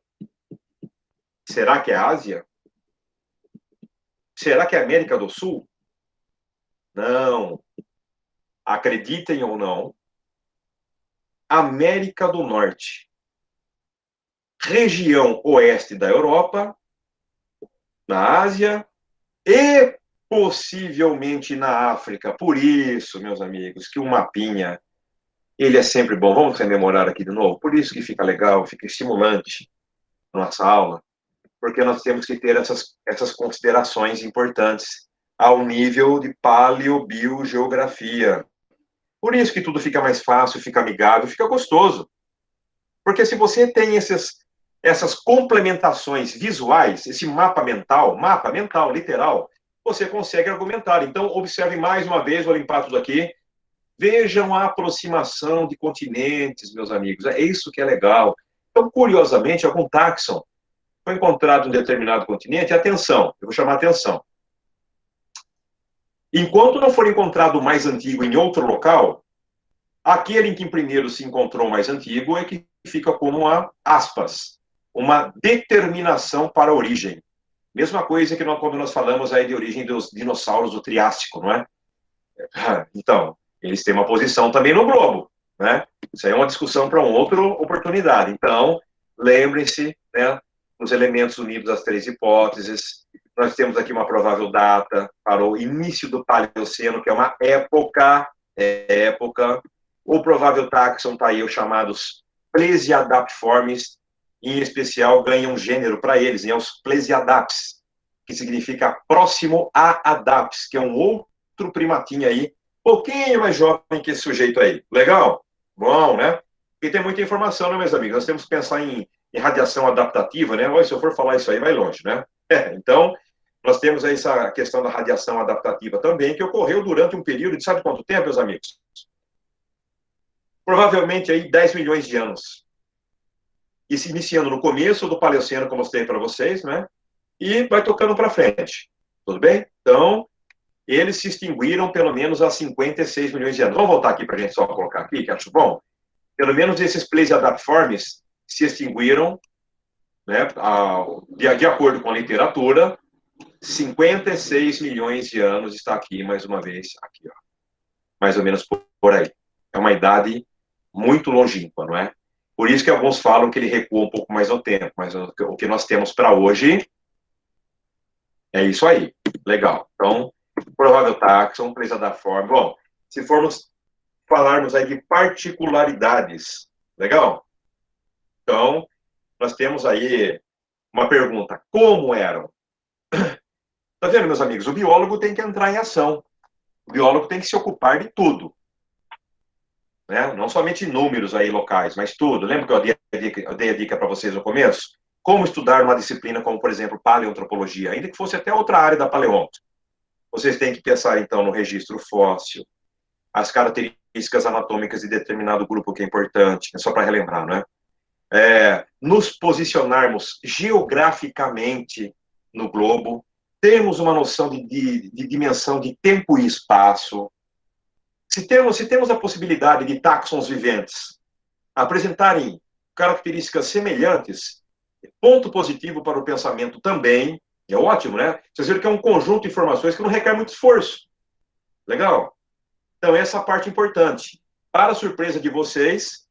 Será que é Ásia? Será que é América do Sul? Não. Acreditem ou não, América do Norte, região oeste da Europa, na Ásia e possivelmente na África. Por isso, meus amigos, que o mapinha, ele é sempre bom. Vamos rememorar aqui de novo. Por isso que fica legal, fica estimulante a nossa aula, porque nós temos que ter essas considerações importantes ao nível de paleobiogeografia. Por isso que tudo fica mais fácil, fica amigável, fica gostoso. Porque se você tem essas complementações visuais, esse mapa mental, literal, você consegue argumentar. Então, observe mais uma vez, vou limpar tudo aqui. Vejam a aproximação de continentes, meus amigos. É isso que é legal. Então, curiosamente, algum táxon foi encontrado em um determinado continente. Atenção, eu vou chamar atenção. Enquanto não for encontrado o mais antigo em outro local, aquele em que primeiro se encontrou o mais antigo é que fica como uma determinação para a origem. Mesma coisa que quando nós falamos aí de origem dos dinossauros do Triássico, não é? Então, eles têm uma posição também no globo, né? Isso aí é uma discussão para uma outra oportunidade. Então, lembrem-se, né, dos elementos unidos às três hipóteses. Nós temos aqui uma provável data para o início do Paleoceno, que é uma época. O provável táxon está aí, os chamados plesiadapiformes, em especial ganham um gênero para eles, né, os plesiadaps, que significa próximo a Adaps, que é um outro primatinho aí, pouquinho mais jovem que esse sujeito aí. Legal? Bom, né? E tem muita informação, né, meus amigos? Nós temos que pensar em radiação adaptativa, né? Olha, se eu for falar isso aí, vai longe, né? Então, nós temos aí essa questão da radiação adaptativa também, que ocorreu durante um período de sabe quanto tempo, meus amigos? Provavelmente aí 10 milhões de anos. E se iniciando no começo do Paleoceno, como eu mostrei para vocês, né? E vai tocando para frente. Tudo bem? Então, eles se extinguiram pelo menos há 56 milhões de anos. Vamos voltar aqui para a gente só colocar aqui, que acho bom. Pelo menos esses Plesiadapformes se extinguiram, né, de acordo com a literatura, 56 milhões de anos está aqui, mais uma vez, aqui, ó. Mais ou menos por aí. É uma idade muito longínqua, não é? Por isso que alguns falam que ele recua um pouco mais no tempo, mas o que nós temos para hoje é isso aí. Legal. Então, provável táxon, Plesiadapforme. Bom, se formos falarmos aí de particularidades, legal? Então, nós temos aí uma pergunta: como eram? Tá vendo, meus amigos? O biólogo tem que entrar em ação. O biólogo tem que se ocupar de tudo, né? Não somente números aí locais, mas tudo. Lembra que eu dei a dica para vocês no começo? Como estudar uma disciplina como, por exemplo, paleoantropologia, ainda que fosse até outra área da paleonto. Vocês têm que pensar, então, no registro fóssil, as características anatômicas de determinado grupo que é importante, é só para relembrar, né? Nos posicionarmos geograficamente no globo, termos uma noção de dimensão de tempo e espaço. Se temos a possibilidade de táxons viventes apresentarem características semelhantes, ponto positivo para o pensamento também, é ótimo, né? Vocês viram que é um conjunto de informações que não requer muito esforço. Legal? Então, essa é a parte importante. Para a surpresa de vocês,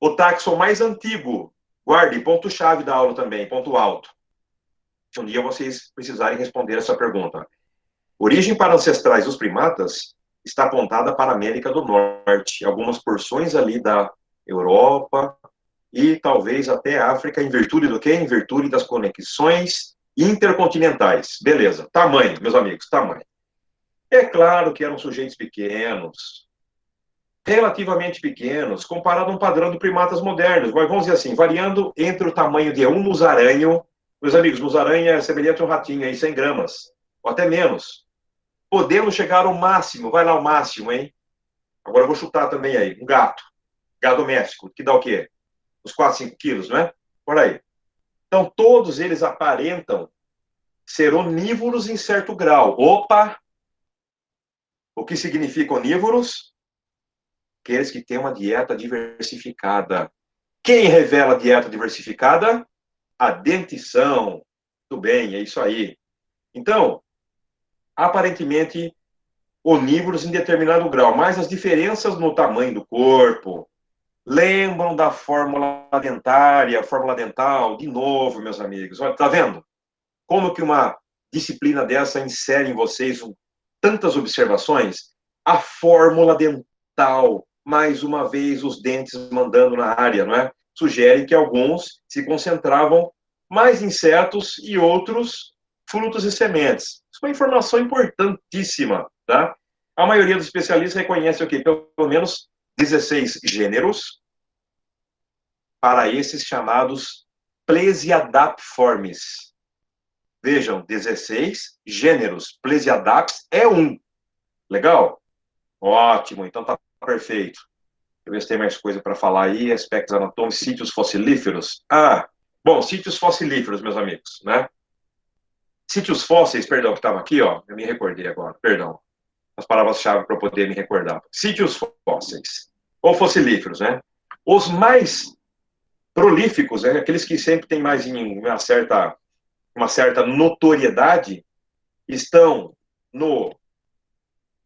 o táxon mais antigo, guarde, ponto-chave da aula também, ponto alto. Se um dia vocês precisarem responder essa pergunta. Origem para ancestrais dos primatas está apontada para a América do Norte, algumas porções ali da Europa e talvez até a África, em virtude do quê? Em virtude das conexões intercontinentais. Beleza. Tamanho, meus amigos, tamanho. É claro que eram sujeitos pequenos, relativamente pequenos, comparado a um padrão de primatas modernos, mas vamos dizer assim, variando entre o tamanho de um musaranho, meus amigos, musaranha é semelhante a um ratinho aí, 100 gramas, ou até menos. Podemos chegar ao máximo, vai lá o máximo, hein? Agora eu vou chutar também aí, um gato, gado doméstico, que dá o quê? Uns 4, 5 quilos, não é? Por aí. Então, todos eles aparentam ser onívoros em certo grau. Opa! O que significa onívoros? Aqueles que têm uma dieta diversificada. Quem revela a dieta diversificada? A dentição. Tudo bem, é isso aí. Então, aparentemente, onívoros em determinado grau, mas as diferenças no tamanho do corpo lembram da fórmula dentária, fórmula dental, de novo, meus amigos. Olha, tá vendo? Como que uma disciplina dessa insere em vocês tantas observações? A fórmula dental, mais uma vez, os dentes mandando na área, não é? Sugere que alguns se concentravam mais em insetos e outros frutos e sementes. Isso é uma informação importantíssima, tá? A maioria dos especialistas reconhece o quê? Pelo menos 16 gêneros para esses chamados Plesiadapformes. Vejam, 16 gêneros. Plesiadaps é um. Legal? Ótimo, então tá perfeito. Deixa eu ver se tem mais coisa para falar aí. Aspectos anatômicos, sítios fossilíferos. Bom, sítios fossilíferos, meus amigos, né? Sítios fósseis, perdão, que estava aqui, ó. Eu me recordei agora, perdão. As palavras-chave para eu poder me recordar. Sítios fósseis, ou fossilíferos, né? Os mais prolíficos, né? Aqueles que sempre têm mais uma certa notoriedade, estão no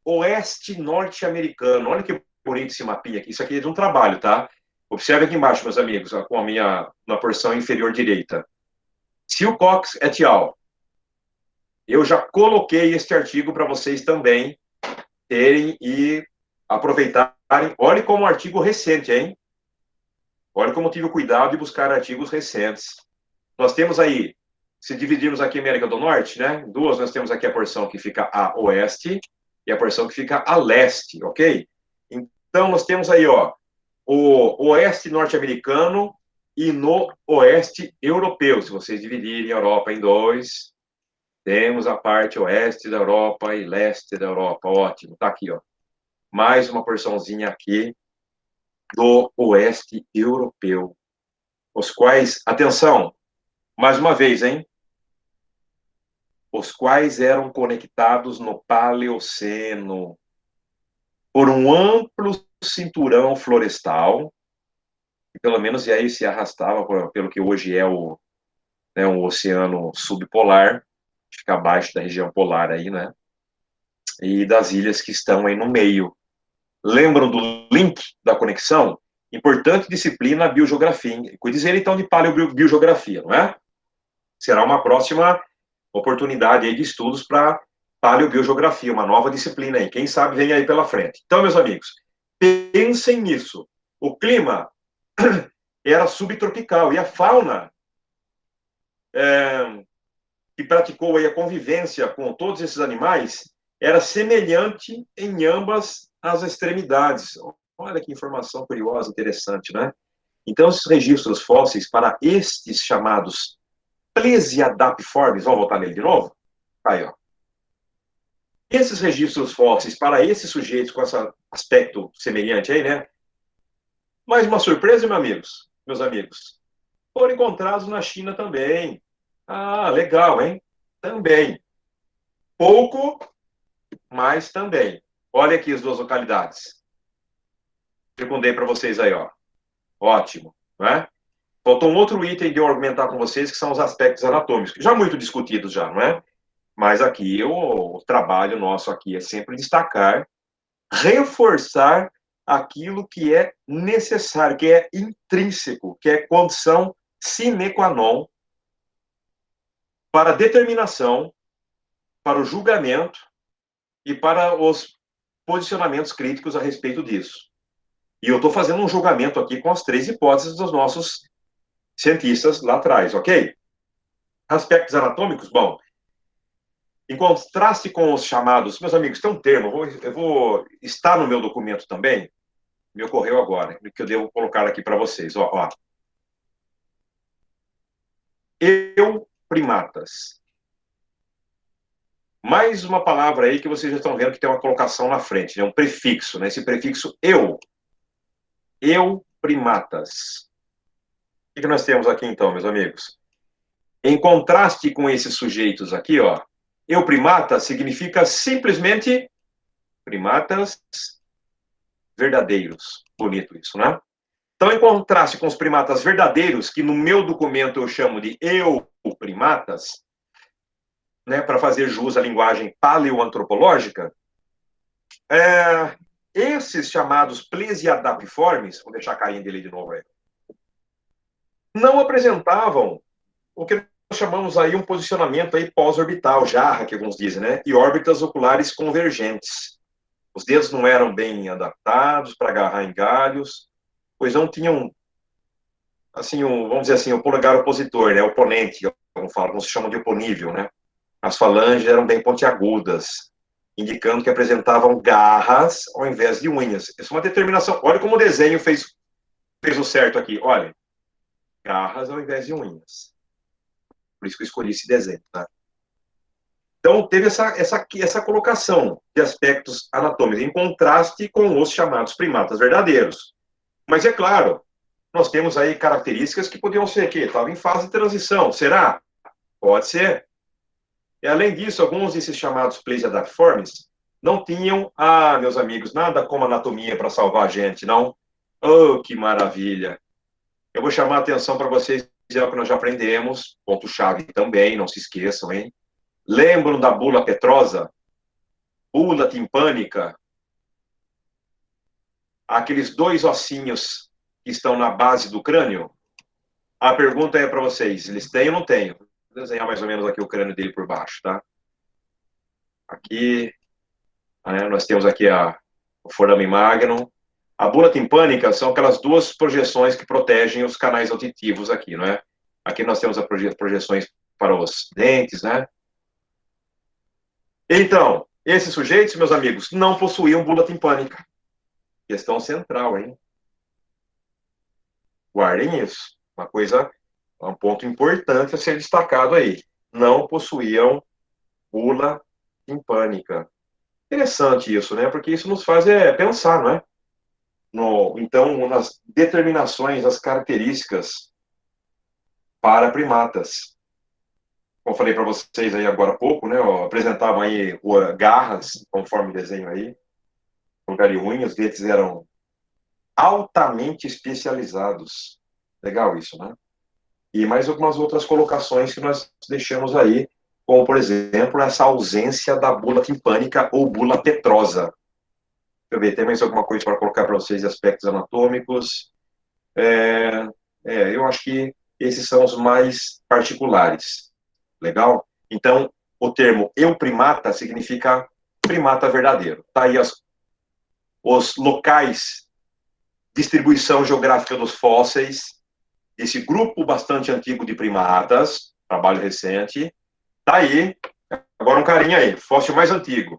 oeste norte-americano. Olha que bonito esse mapinha aqui. Isso aqui é de um trabalho, tá? Observe aqui embaixo, meus amigos, com a minha na porção inferior direita. Silcox et al. Eu já coloquei este artigo para vocês também terem e aproveitarem. Olhe como artigo recente, hein? Olha como tive o cuidado de buscar artigos recentes. Nós temos aí, se dividirmos aqui a América do Norte, né? Duas, nós temos aqui a porção que fica a oeste e a porção que fica a leste, ok? Então, nós temos aí, ó, o oeste norte-americano e no oeste europeu. Se vocês dividirem a Europa em dois, temos a parte oeste da Europa e leste da Europa. Ótimo, tá aqui, ó. Mais uma porçãozinha aqui do oeste europeu. Os quais, atenção, mais uma vez, hein? os quais eram conectados no Paleoceno por um amplo cinturão florestal, que pelo menos e aí se arrastava pelo que hoje é um oceano subpolar, fica abaixo da região polar aí, né? E das ilhas que estão aí no meio. Lembram do link da conexão? Importante disciplina biogeografia. Diz ele então de paleobiogeografia, não é? Será uma próxima oportunidade aí de estudos para paleobiogeografia, uma nova disciplina aí. Quem sabe vem aí pela frente. Então, meus amigos, pensem nisso. O clima era subtropical e a fauna que praticou aí a convivência com todos esses animais era semelhante em ambas as extremidades. Olha que informação curiosa, interessante, né? Então, os registros fósseis para estes chamados plesiadapiformes, vamos voltar nele de novo? Aí, ó. Esses registros fósseis para esses sujeitos com esse aspecto semelhante aí, né? Mais uma surpresa, meus amigos. Foram encontrados na China também. Ah, legal, hein? Também. Pouco, mas também. Olha aqui as duas localidades. Secundei para vocês aí, ó. Ótimo, não é? Faltou um outro item de eu argumentar com vocês, que são os aspectos anatômicos, já muito discutidos já, não é? Mas aqui o trabalho nosso aqui é sempre destacar, reforçar aquilo que é necessário, que é intrínseco, que é condição sine qua non para a determinação, para o julgamento e para os posicionamentos críticos a respeito disso. E eu estou fazendo um julgamento aqui com as 3 hipóteses dos nossos cientistas lá atrás, ok? Aspectos anatômicos, bom, em contraste com os chamados, meus amigos, tem um termo, está no meu documento também, me ocorreu agora, que eu devo colocar aqui para vocês, ó. Euprimatas. Mais uma palavra aí que vocês já estão vendo que tem uma colocação na frente, né? Um prefixo, né? Esse prefixo euprimatas. O que nós temos aqui então, meus amigos? Em contraste com esses sujeitos aqui, ó, euprimata significa simplesmente primatas verdadeiros. Bonito isso, né? Então, em contraste com os primatas verdadeiros, que no meu documento eu chamo de euprimatas, né, para fazer jus à linguagem paleoantropológica, esses chamados plesiadapiformes, vou deixar a carinha dele de novo aí, não apresentavam o que nós chamamos aí um posicionamento aí pós-orbital, jarra, que alguns dizem, né, e órbitas oculares convergentes. Os dedos não eram bem adaptados para agarrar em galhos, pois não tinham, assim, vamos dizer assim, o polegar opositor, né, oponente, como se chama de oponível, né. As falanges eram bem pontiagudas, indicando que apresentavam garras ao invés de unhas. Isso é uma determinação. Olha como o desenho fez o certo aqui. Olha, garras ao invés de unhas. Por isso que eu escolhi esse desenho, tá? Então, teve essa colocação de aspectos anatômicos, em contraste com os chamados primatas verdadeiros. Mas, é claro, nós temos aí características que podiam ser que estavam em fase de transição. Será? Pode ser. E, além disso, alguns desses chamados plesiadapiformes não tinham, meus amigos, nada como anatomia para salvar a gente, não. Oh, que maravilha! Eu vou chamar a atenção para vocês de algo que nós já aprendemos, ponto-chave também, não se esqueçam, hein? Lembram da bula petrosa? Bula timpânica? Aqueles 2 ossinhos que estão na base do crânio? A pergunta é para vocês, eles têm ou não têm? Vou desenhar mais ou menos aqui o crânio dele por baixo, tá? Aqui, nós temos aqui o forame magnum. A bula timpânica são aquelas 2 projeções que protegem os canais auditivos aqui, não é? Aqui nós temos as projeções para os dentes, né? Então, esses sujeitos, meus amigos, não possuíam bula timpânica. Questão central, hein? Guardem isso. Um ponto importante a ser destacado aí. Não possuíam bula timpânica. Interessante isso, né? Porque isso nos faz pensar, não é? Então, nas determinações, as características para primatas. como eu falei para vocês aí agora há pouco, né? Apresentavam aí garras, conforme o desenho aí, lugar de unha, os dentes eram altamente especializados. Legal isso, né? E mais algumas outras colocações que nós deixamos aí, como, por exemplo, essa ausência da bula timpânica ou bula petrosa. Deixa eu ver, tem mais alguma coisa para colocar para vocês de aspectos anatômicos? É, eu acho que esses são os mais particulares. Legal? Então, o termo euprimata significa primata verdadeiro. Tá aí os locais, distribuição geográfica dos fósseis, esse grupo bastante antigo de primatas, trabalho recente. Tá aí, agora um carinha aí, fóssil mais antigo.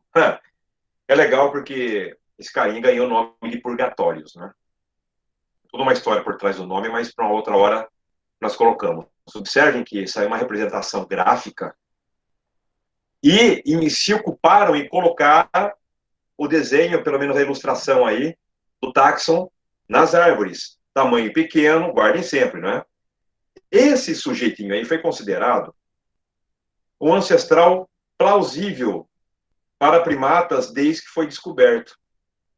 É legal porque esse carinha ganhou o nome de Purgatórios, né? Toda uma história por trás do nome, mas para uma outra hora nós colocamos. Observem que saiu uma representação gráfica e se ocuparam em colocar o desenho, pelo menos a ilustração aí, do táxon nas árvores. Tamanho pequeno, guardem sempre, né? Esse sujeitinho aí foi considerado um ancestral plausível para primatas desde que foi descoberto.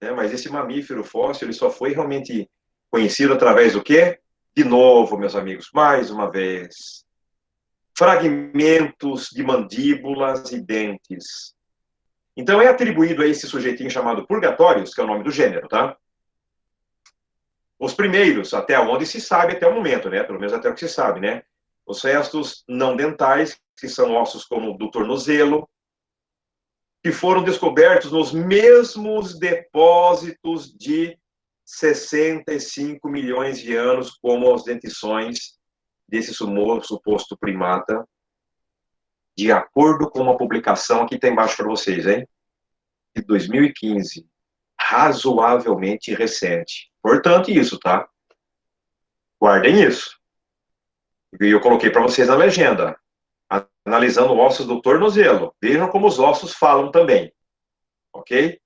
Né? Mas esse mamífero fóssil ele só foi realmente conhecido através do quê? De novo, meus amigos, mais uma vez, fragmentos de mandíbulas e dentes. Então é atribuído a esse sujeitinho chamado Purgatórios, que é o nome do gênero, tá? Os primeiros, até onde se sabe até o momento, né? Pelo menos até o que se sabe, né? Os restos não dentais, que são ossos como o do tornozelo, que foram descobertos nos mesmos depósitos de 65 milhões de anos, como as dentições desse suposto primata, de acordo com uma publicação, aqui está embaixo para vocês, hein? De 2015, razoavelmente recente. Importante isso, tá? Guardem isso. E eu coloquei para vocês na legenda, analisando ossos do tornozelo. Vejam como os ossos falam também, ok?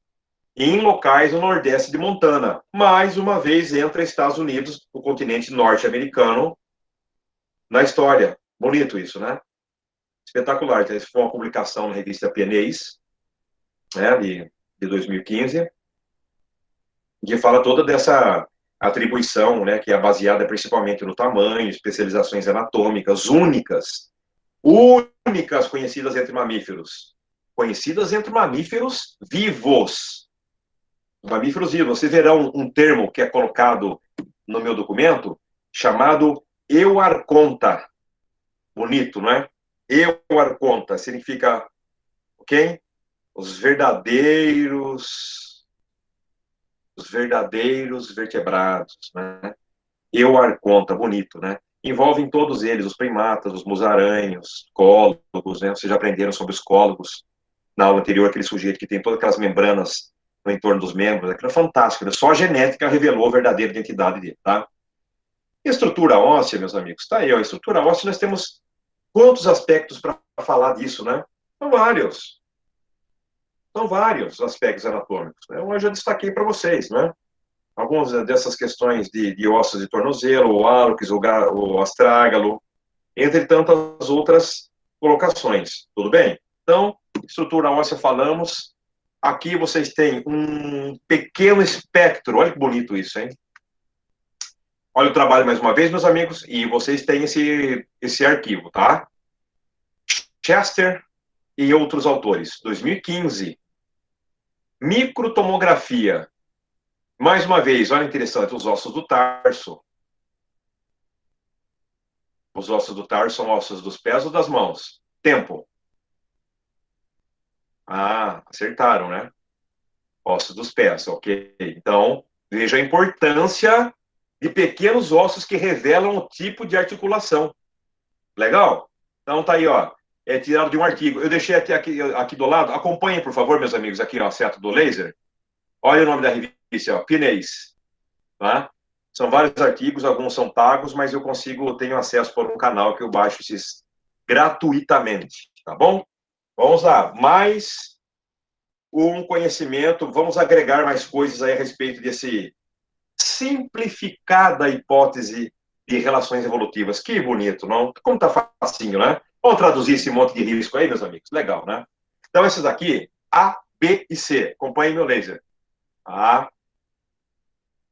Em locais no nordeste de Montana. Mais uma vez entra Estados Unidos, o continente norte-americano, na história. Bonito isso, né? Espetacular. Então, isso foi uma publicação na revista PNAS, né, de 2015, que fala toda dessa atribuição, né, que é baseada principalmente no tamanho, especializações anatômicas únicas conhecidas entre mamíferos. Conhecidas entre mamíferos vivos. Mamíferos vivos. Vocês verão um termo que é colocado no meu documento, chamado Euarconta. Bonito, não é? Euarconta significa, ok? Os verdadeiros vertebrados, né? Euarconta, bonito, né? Envolvem todos eles, os primatas, os musarânhos, cólogos, né? Vocês já aprenderam sobre os cólogos na aula anterior, aquele sujeito que tem todas aquelas membranas no entorno dos membros, aquilo é fantástico, né? Só a genética revelou a verdadeira identidade dele, tá? Estrutura óssea, meus amigos, tá aí, ó, estrutura óssea, nós temos quantos aspectos para falar disso, né? São vários. São vários aspectos anatômicos. Né? Eu já destaquei para vocês, né? Algumas dessas questões de ossos de tornozelo, o hálux, o astrágalo, entre tantas outras colocações. Tudo bem? Então, estrutura óssea falamos. Aqui vocês têm um pequeno espectro. Olha que bonito isso, hein? Olha o trabalho mais uma vez, meus amigos, e vocês têm esse arquivo, tá? Chester e outros autores, 2015. Microtomografia. Mais uma vez, olha interessante, os ossos do tarso. Os ossos do tarso são ossos dos pés ou das mãos? Tempo. Ah, acertaram, né? Ossos dos pés, ok. Então, veja a importância de pequenos ossos que revelam o tipo de articulação. Legal? Então, tá aí, ó. É tirado de um artigo. Eu deixei aqui do lado. Acompanhem, por favor, meus amigos, aqui, ó, a seta do laser. Olha o nome da revista, ó, PNAS. Tá? São vários artigos, alguns são pagos, mas tenho acesso por um canal que eu baixo esses gratuitamente, tá bom? Vamos lá, mais um conhecimento, vamos agregar mais coisas aí a respeito desse simplificada hipótese de relações evolutivas. Que bonito, não? Como tá facinho, né? Vamos traduzir esse monte de risco aí, meus amigos? Legal, né? Então, esses aqui, A, B e C. Acompanhe meu laser. A,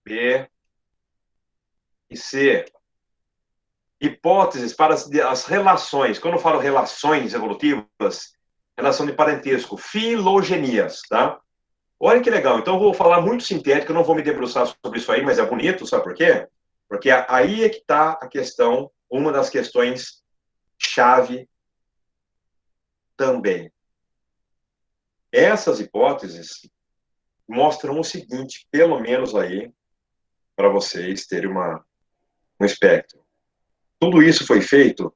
B e C. Hipóteses para as relações. Quando eu falo relações evolutivas, relação de parentesco, filogenias, tá? Olha que legal. Então, eu vou falar muito sintético, eu não vou me debruçar sobre isso aí, mas é bonito, sabe por quê? Porque aí é que está a questão, uma das questões chave também. Essas hipóteses mostram o seguinte, pelo menos aí, para vocês terem um espectro. Tudo isso foi feito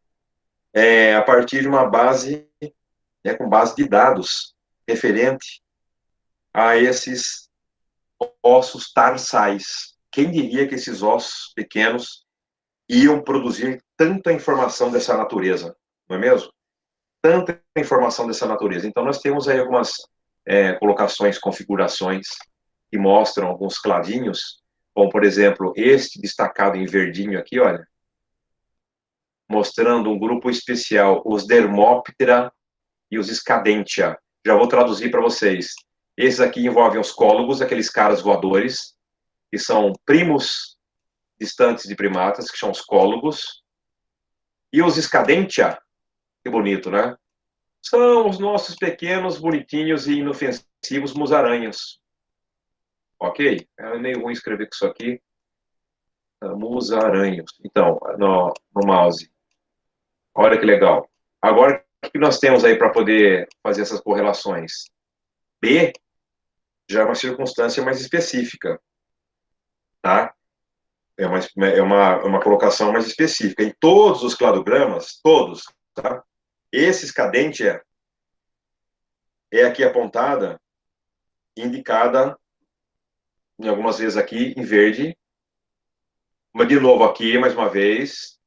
a partir de uma base, com base de dados referente a esses ossos tarsais. Quem diria que esses ossos pequenos iam produzir tanta informação dessa natureza, não é mesmo? Tanta informação dessa natureza. Então, nós temos aí algumas colocações, configurações que mostram alguns cladinhos, como, por exemplo, este destacado em verdinho aqui, olha, mostrando um grupo especial, os Dermoptera e os Scadentia. Já vou traduzir para vocês. Esses aqui envolvem os cólogos, aqueles caras voadores, que são primos distantes de primatas, que são os cólogos, e os Scadentia, que bonito, né? São os nossos pequenos, bonitinhos e inofensivos musarañas. Ok? É meio ruim escrever com isso aqui. Musaraños. Então, no mouse. Olha que legal. Agora, o que nós temos aí para poder fazer essas correlações? B já é uma circunstância mais específica, tá? É uma colocação mais específica. Em todos os cladogramas, todos, tá? Esse Scadentia é aqui apontada, indicada, em algumas vezes aqui, em verde. Mas de novo aqui, mais uma vez.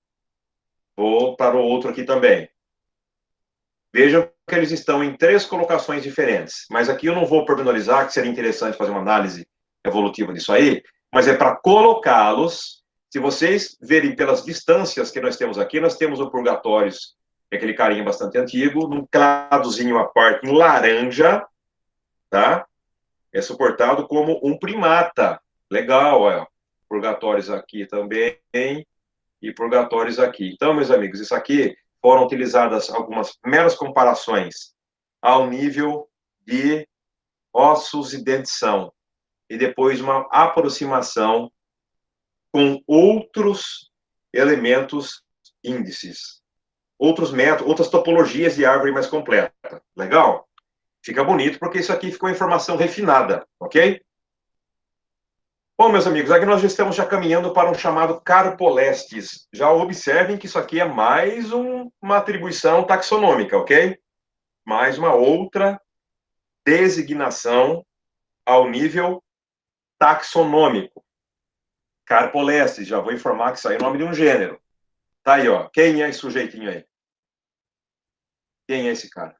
Vou para o outro aqui também. Vejam que eles estão em 3 colocações diferentes. Mas aqui eu não vou pormenorizar, que seria interessante fazer uma análise evolutiva disso aí, mas é para colocá-los. Se vocês verem pelas distâncias que nós temos aqui, nós temos o Purgatórios, que é aquele carinha bastante antigo, num cladozinho à parte em laranja, tá? É suportado como um primata. Legal, olha. Purgatórios aqui também, e Purgatórios aqui. Então, meus amigos, isso aqui foram utilizadas algumas meras comparações ao nível de ossos e dentição, e depois uma aproximação com outros elementos índices, outros métodos, outras topologias de árvore mais completa. Legal? Fica bonito, porque isso aqui ficou informação refinada, ok? Bom, meus amigos, aqui nós já estamos caminhando para um chamado Carpolestes. Já observem que isso aqui é mais uma atribuição taxonômica, ok? Mais uma outra designação ao nível taxonômico. Carpolestes, já vou informar que isso aí é o nome de um gênero. Tá aí, ó. Quem é esse sujeitinho aí? Quem é esse cara?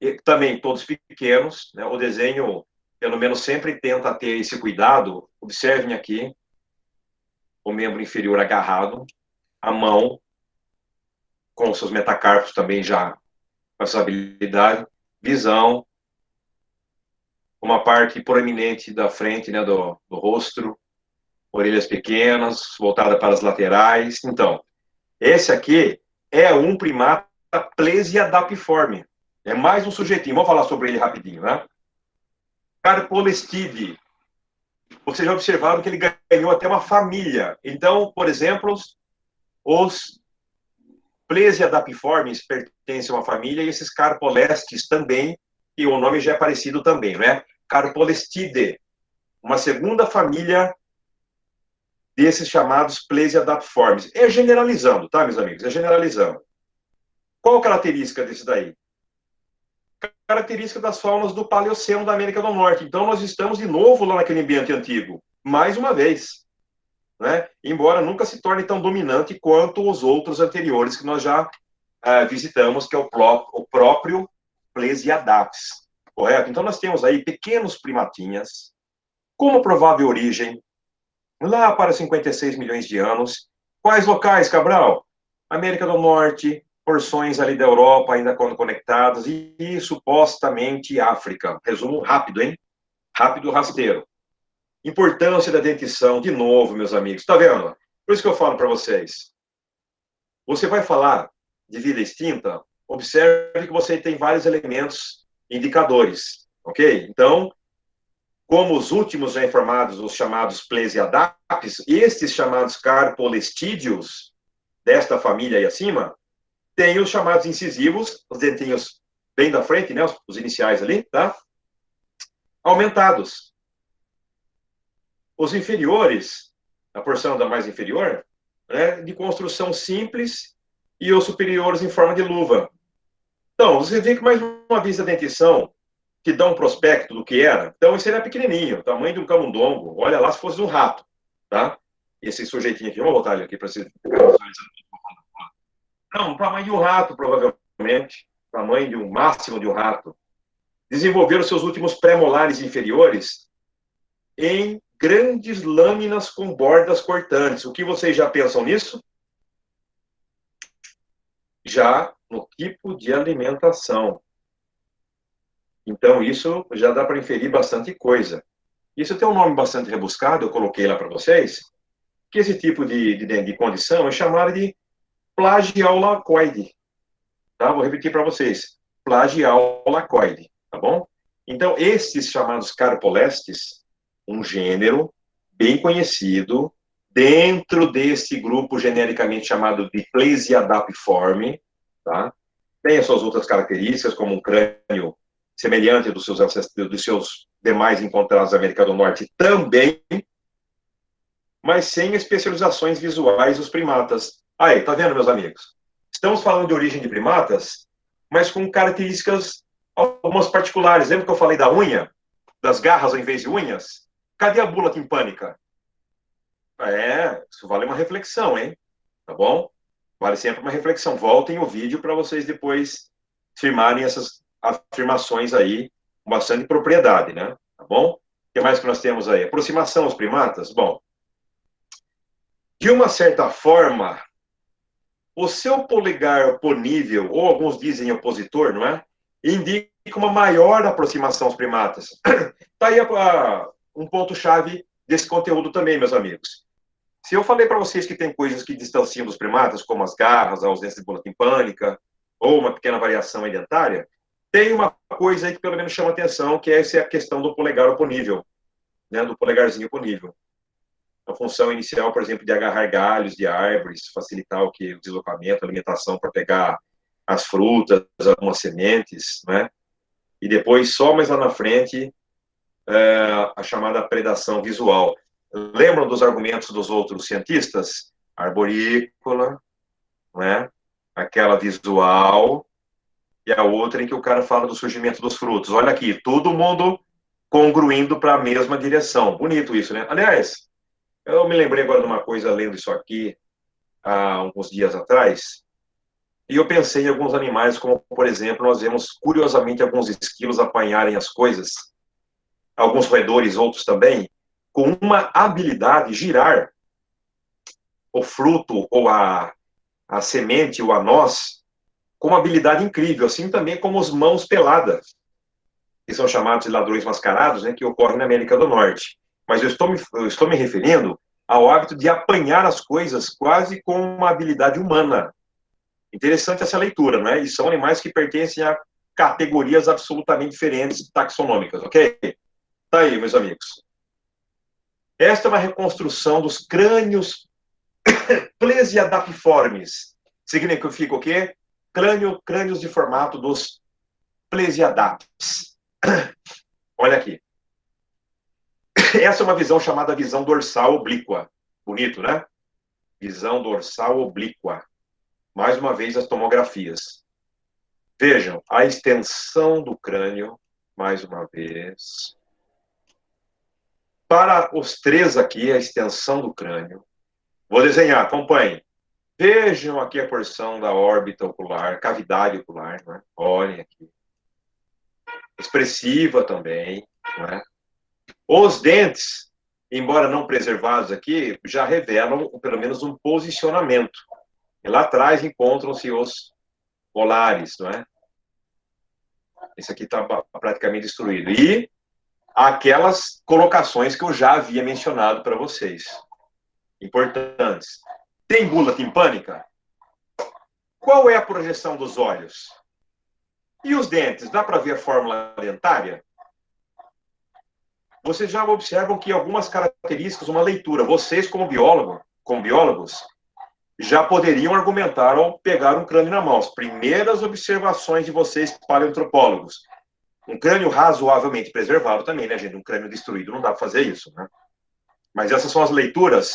E, também todos pequenos, né? O desenho, pelo menos, sempre tenta ter esse cuidado. Observem aqui o membro inferior agarrado, a mão com seus metacarpos também já com essa habilidade, visão, uma parte proeminente da frente, né, do rosto, orelhas pequenas, voltada para as laterais. Então, esse aqui é um primata plesiadapiforme. É mais um sujeitinho. Vamos falar sobre ele rapidinho, né? Carpolestide. Vocês já observaram que ele ganhou até uma família. Então, por exemplo, os plesiadapiformes pertencem a uma família e esses carpolestes também, e o nome já é parecido também, né? Carpolestide, uma segunda família desses chamados plesiadapiformes. É generalizando, tá, meus amigos? É generalizando. Qual a característica desse daí? Característica das faunas do Paleoceno da América do Norte. Então, nós estamos de novo lá naquele ambiente antigo, mais uma vez, né? Embora nunca se torne tão dominante quanto os outros anteriores que nós já visitamos, que é o próprio Plesiadaps, correto? Então, nós temos aí pequenos primatinhas, como provável origem, lá para 56 milhões de anos. Quais locais, Cabral? América do Norte, porções ali da Europa ainda conectadas, e supostamente África. Resumo rápido, hein? Rápido, rasteiro. Importância da dentição, de novo, meus amigos. Tá vendo? Por isso que eu falo para vocês. Você vai falar de vida extinta, observe que você tem vários elementos indicadores, ok? Então, como os últimos já informados, os chamados plesiadaps, estes chamados carpolestídeos, desta família aí acima, tem os chamados incisivos, os dentinhos bem da frente, né, os iniciais ali, tá? Aumentados. Os inferiores, a porção da mais inferior, né, de construção simples, e os superiores em forma de luva. Então, você vê que mais uma vez a dentição que dá um prospecto do que era. Então, esse era pequenininho, tamanho de um camundongo. Olha lá se fosse um rato, tá? Esse sujeitinho aqui, vamos botar ele aqui para você ficar visualizando. Não, o tamanho de um rato, provavelmente. Tamanho de um máximo de um rato. Desenvolveram seus últimos pré-molares inferiores em grandes lâminas com bordas cortantes. O que vocês já pensam nisso? Já no tipo de alimentação. Então, isso já dá para inferir bastante coisa. Isso tem um nome bastante rebuscado, eu coloquei lá para vocês, que esse tipo de condição é chamada de plagiaulacoide. Tá? Vou repetir para vocês. Plagiaulacoide, tá bom? Então, esses chamados carpolestes, um gênero bem conhecido, dentro desse grupo genericamente chamado de Plesiadapiforme, tá? Tem as suas outras características, como um crânio semelhante dos seus demais encontrados da América do Norte também, mas sem especializações visuais dos primatas. Aí, tá vendo, meus amigos? Estamos falando de origem de primatas, mas com características algumas particulares. Lembra que eu falei da unha? Das garras ao invés de unhas? Cadê a bula timpânica? Isso vale uma reflexão, hein? Tá bom? Vale sempre uma reflexão. Voltem o vídeo para vocês depois firmarem essas afirmações aí com bastante propriedade, né? Tá bom? O que mais que nós temos aí? Aproximação aos primatas? Bom, de uma certa forma, o seu polegar oponível, ou alguns dizem opositor, não é? Indica uma maior aproximação aos primatas. Tá aí um ponto-chave desse conteúdo também, meus amigos. Se eu falei para vocês que tem coisas que distanciam dos primatas, como as garras, a ausência de bula timpânica, ou uma pequena variação dentária, tem uma coisa aí que pelo menos chama atenção, que é essa questão do polegar oponível, né, do polegarzinho oponível. A função inicial, por exemplo, de agarrar galhos de árvores, facilitar o deslocamento, a alimentação para pegar as frutas, algumas sementes, né? E depois, só mais lá na frente, a chamada predação visual. Lembram dos argumentos dos outros cientistas? Arborícola, né? Aquela visual, e a outra em que o cara fala do surgimento dos frutos. Olha aqui, todo mundo congruindo para a mesma direção. Bonito isso, né? Aliás, eu me lembrei agora de uma coisa lendo isso aqui há alguns dias atrás, e eu pensei em alguns animais, como, por exemplo, nós vemos, curiosamente, alguns esquilos apanharem as coisas, alguns roedores, outros também, com uma habilidade, girar o fruto, ou a semente, ou a noz, com uma habilidade incrível, assim também como os mãos peladas, que são chamados de ladrões mascarados, né, que ocorrem na América do Norte. Mas eu estou me referindo ao hábito de apanhar as coisas quase com uma habilidade humana. Interessante essa leitura, não é? E são animais que pertencem a categorias absolutamente diferentes taxonômicas, ok? Tá aí, meus amigos. Esta é uma reconstrução dos crânios plesiadapiformes. Significa o quê? Crânios de formato dos plesiadaps. Olha aqui. Essa é uma visão chamada visão dorsal oblíqua. Bonito, né? Visão dorsal oblíqua. Mais uma vez, as tomografias. Vejam, a extensão do crânio, mais uma vez. Para os três aqui, a extensão do crânio. Vou desenhar, acompanhem. Vejam aqui a porção da órbita ocular, cavidade ocular, não é? Olhem aqui. Expressiva também, não é? Os dentes, embora não preservados aqui, já revelam pelo menos um posicionamento. E lá atrás encontram-se os molares, não é? Esse aqui está praticamente destruído. E aquelas colocações que eu já havia mencionado para vocês, importantes. Tem bula timpânica? Qual é a projeção dos olhos? E os dentes? Dá para ver a fórmula dentária? Vocês já observam que algumas características, uma leitura, vocês como biólogos, já poderiam argumentar ou pegar um crânio na mão. As primeiras observações de vocês, paleoantropólogos. Um crânio razoavelmente preservado também, né, gente? Um crânio destruído, não dá para fazer isso, né? Mas essas são as leituras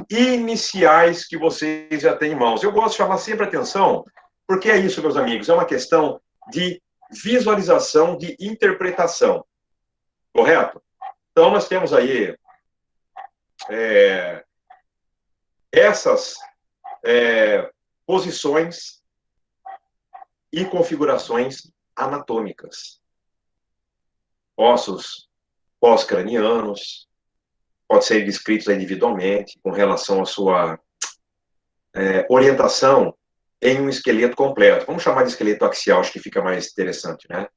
iniciais que vocês já têm em mãos. Eu gosto de chamar sempre a atenção, porque é isso, meus amigos, é uma questão de visualização, de interpretação. Correto? Então, nós temos aí essas posições e configurações anatômicas. Ossos pós-cranianos, pode ser descritos individualmente, com relação à sua orientação em um esqueleto completo. Vamos chamar de esqueleto axial, acho que fica mais interessante, né?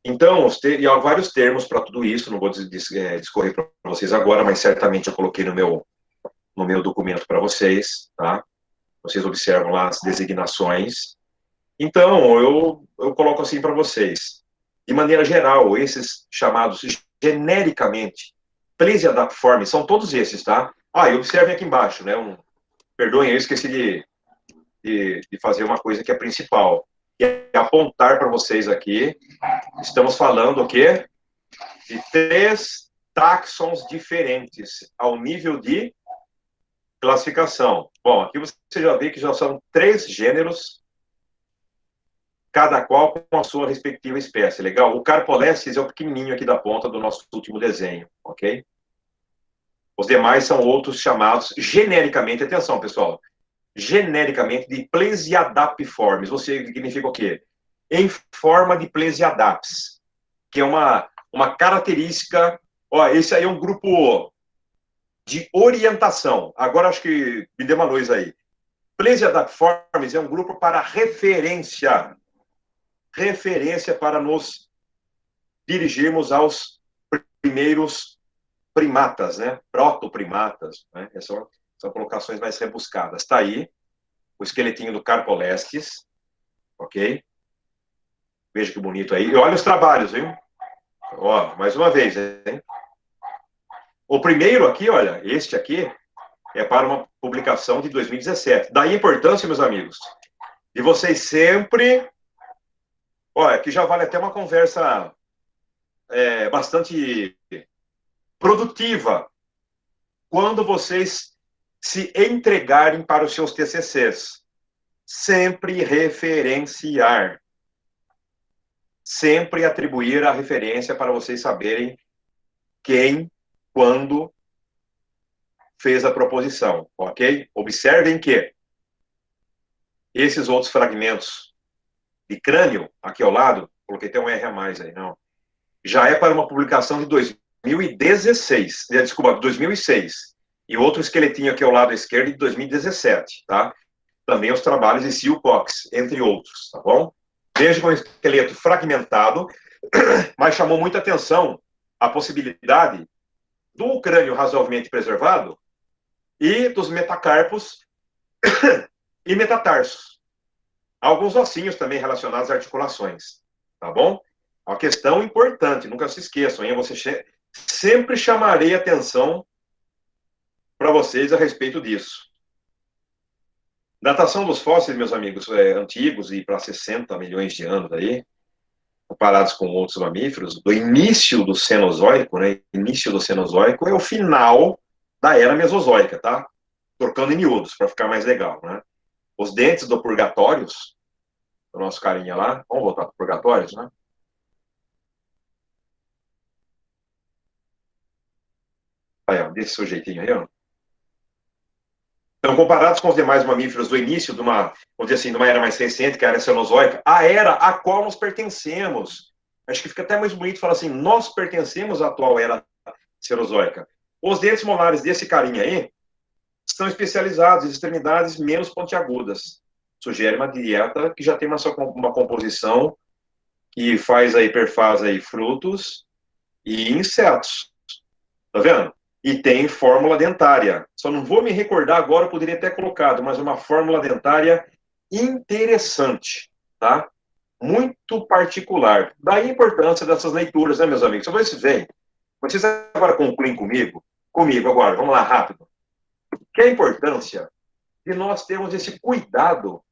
Então, e há vários termos para tudo isso, não vou discorrer para vocês agora, mas certamente eu coloquei no meu documento para vocês, tá? Vocês observam lá as designações. Então, eu coloco assim para vocês. De maneira geral, esses chamados genericamente plesiadapiformes são todos esses, tá? Ah, e observem aqui embaixo, né? Perdoem, eu esqueci de fazer uma coisa que é principal, que é apontar para vocês aqui. Estamos falando o quê? De 3 táxons diferentes ao nível de classificação. Bom, aqui você já vê que já são 3 gêneros, cada qual com a sua respectiva espécie. Legal? O Carpolestes é o pequenininho aqui da ponta do nosso último desenho, ok? Os demais são outros chamados genericamente, atenção, pessoal, genericamente de plesiadapiformes. Ou seja, significa o quê? Em forma de plesiadaps, que é uma característica. Ó, esse aí é um grupo de orientação. Agora acho que me dê uma luz aí. Plesiadapiformes é um grupo para referência para nos dirigirmos aos primeiros primatas, né? Protoprimatas, né? Essas são colocações mais rebuscadas. Está aí o esqueletinho do Carpolestes, ok? Veja que bonito aí. E olha os trabalhos, viu? Ó, mais uma vez, hein? O primeiro aqui, olha, este aqui é para uma publicação de 2017. Daí a importância, meus amigos, de vocês sempre... Olha, aqui já vale até uma conversa bastante produtiva quando vocês se entregarem para os seus TCCs. Sempre referenciar. Sempre atribuir a referência para vocês saberem quem, quando fez a proposição, ok? Observem que esses outros fragmentos de crânio, aqui ao lado, coloquei até um R a mais aí, não, já é para uma publicação de 2016, desculpa, 2006, e outro esqueletinho aqui ao lado esquerdo de 2017, tá? Também os trabalhos de Sil Cox, entre outros, tá bom? Veja com um esqueleto fragmentado, mas chamou muita atenção a possibilidade do crânio razoavelmente preservado e dos metacarpos e metatarsos. Alguns ossinhos também relacionados a articulações, tá bom? Uma questão importante, nunca se esqueçam, hein? Você sempre chamarei atenção para vocês a respeito disso. Datação dos fósseis, meus amigos, antigos e para 60 milhões de anos aí, comparados com outros mamíferos, do início do Cenozoico, né? Início do Cenozoico é o final da era Mesozoica, tá? Trocando em miúdos, para ficar mais legal, né? Os dentes do Purgatórios, do nosso carinha lá, vamos voltar para o Purgatórios, né? Aí, ó, desse sujeitinho aí, ó. Então, comparados com os demais mamíferos do início de uma, vamos dizer assim, de uma era mais recente, que é a era Cenozoica, a era a qual nós pertencemos. Acho que fica até mais bonito falar assim, nós pertencemos à atual era Cenozoica. Os dentes molares desse carinha aí estão especializados em extremidades menos pontiagudas. sugere uma dieta que já tem uma composição que faz a hiperfase aí frutos e insetos. Tá vendo? E tem fórmula dentária. Só não vou me recordar agora, eu poderia ter colocado, mas é uma fórmula dentária interessante, tá? Muito particular. Daí a importância dessas leituras, né, meus amigos? Então, vocês veem. Vocês agora concluem comigo agora, vamos lá, rápido. Que é a importância de nós termos esse cuidado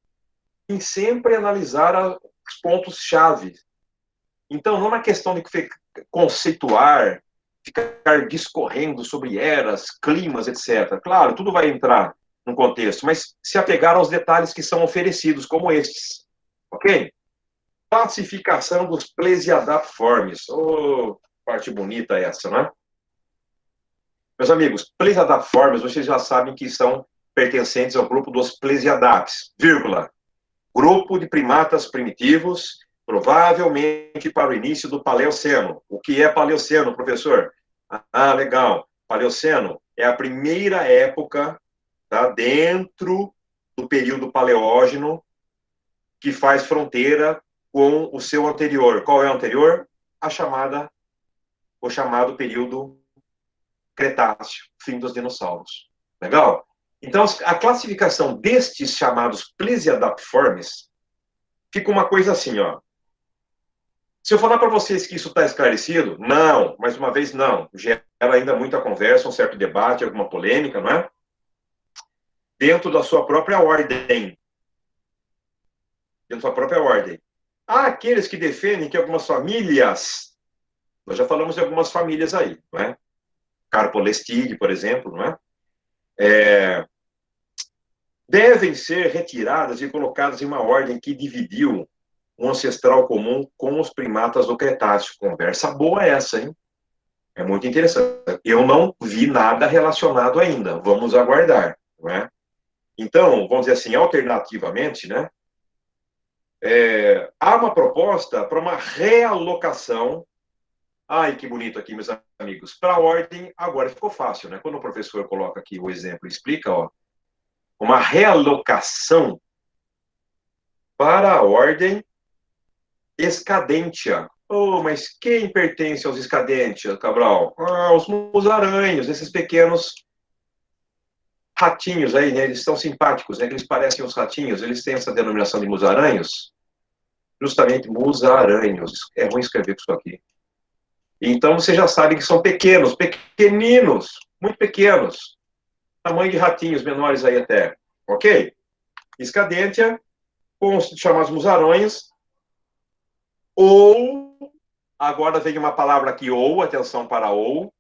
em sempre analisar os pontos-chave. Então, não é uma questão de conceituar, ficar discorrendo sobre eras, climas, etc. Claro, tudo vai entrar no contexto, mas se apegar aos detalhes que são oferecidos, como estes. Ok? Classificação dos Plesiadapiformes. Oh, parte bonita essa, né? Meus amigos, Plesiadapiformes, vocês já sabem que são pertencentes ao grupo dos Plesiadaps, vírgula, grupo de primatas primitivos, provavelmente para o início do Paleoceno. O que é Paleoceno, professor? Ah, legal. Paleoceno é a primeira época, tá, dentro do período Paleógeno que faz fronteira com o seu anterior. Qual é o anterior? O chamado período Cretáceo, fim dos dinossauros. Legal? Então, a classificação destes chamados Plesiadapiformes fica uma coisa assim, ó. Se eu falar para vocês que isso está esclarecido, não, mais uma vez, não. Gera ainda muita conversa, um certo debate, alguma polêmica, não é? Dentro da sua própria ordem. Dentro da sua própria ordem. Há aqueles que defendem que algumas famílias, nós já falamos de algumas famílias aí, não é? Carpolestide, por exemplo, não é? Devem ser retiradas e colocadas em uma ordem que dividiu um ancestral comum com os primatas do Cretáceo. Conversa boa essa, hein? É muito interessante. Eu não vi nada relacionado ainda. Vamos aguardar, não é? Então, vamos dizer assim, alternativamente, né? Há uma proposta para uma realocação. Ai, que bonito aqui, meus amigos. Para a ordem, agora ficou fácil, né? Quando o professor coloca aqui o exemplo, explica, ó, uma realocação para a ordem Escadentia. Oh, mas quem pertence aos Escadentia, Cabral? Ah, os musarainhos, esses pequenos ratinhos aí, né? Eles são simpáticos, né? Eles parecem os ratinhos, eles têm essa denominação de musaranhos. Justamente musaranhos. É ruim escrever isso aqui. Então, vocês já sabem que são pequenos, pequeninos, muito pequenos. Tamanho de ratinhos menores aí até. Ok? Escadentia, com os chamados musarões, ou, agora vem uma palavra aqui, ou, atenção para ou.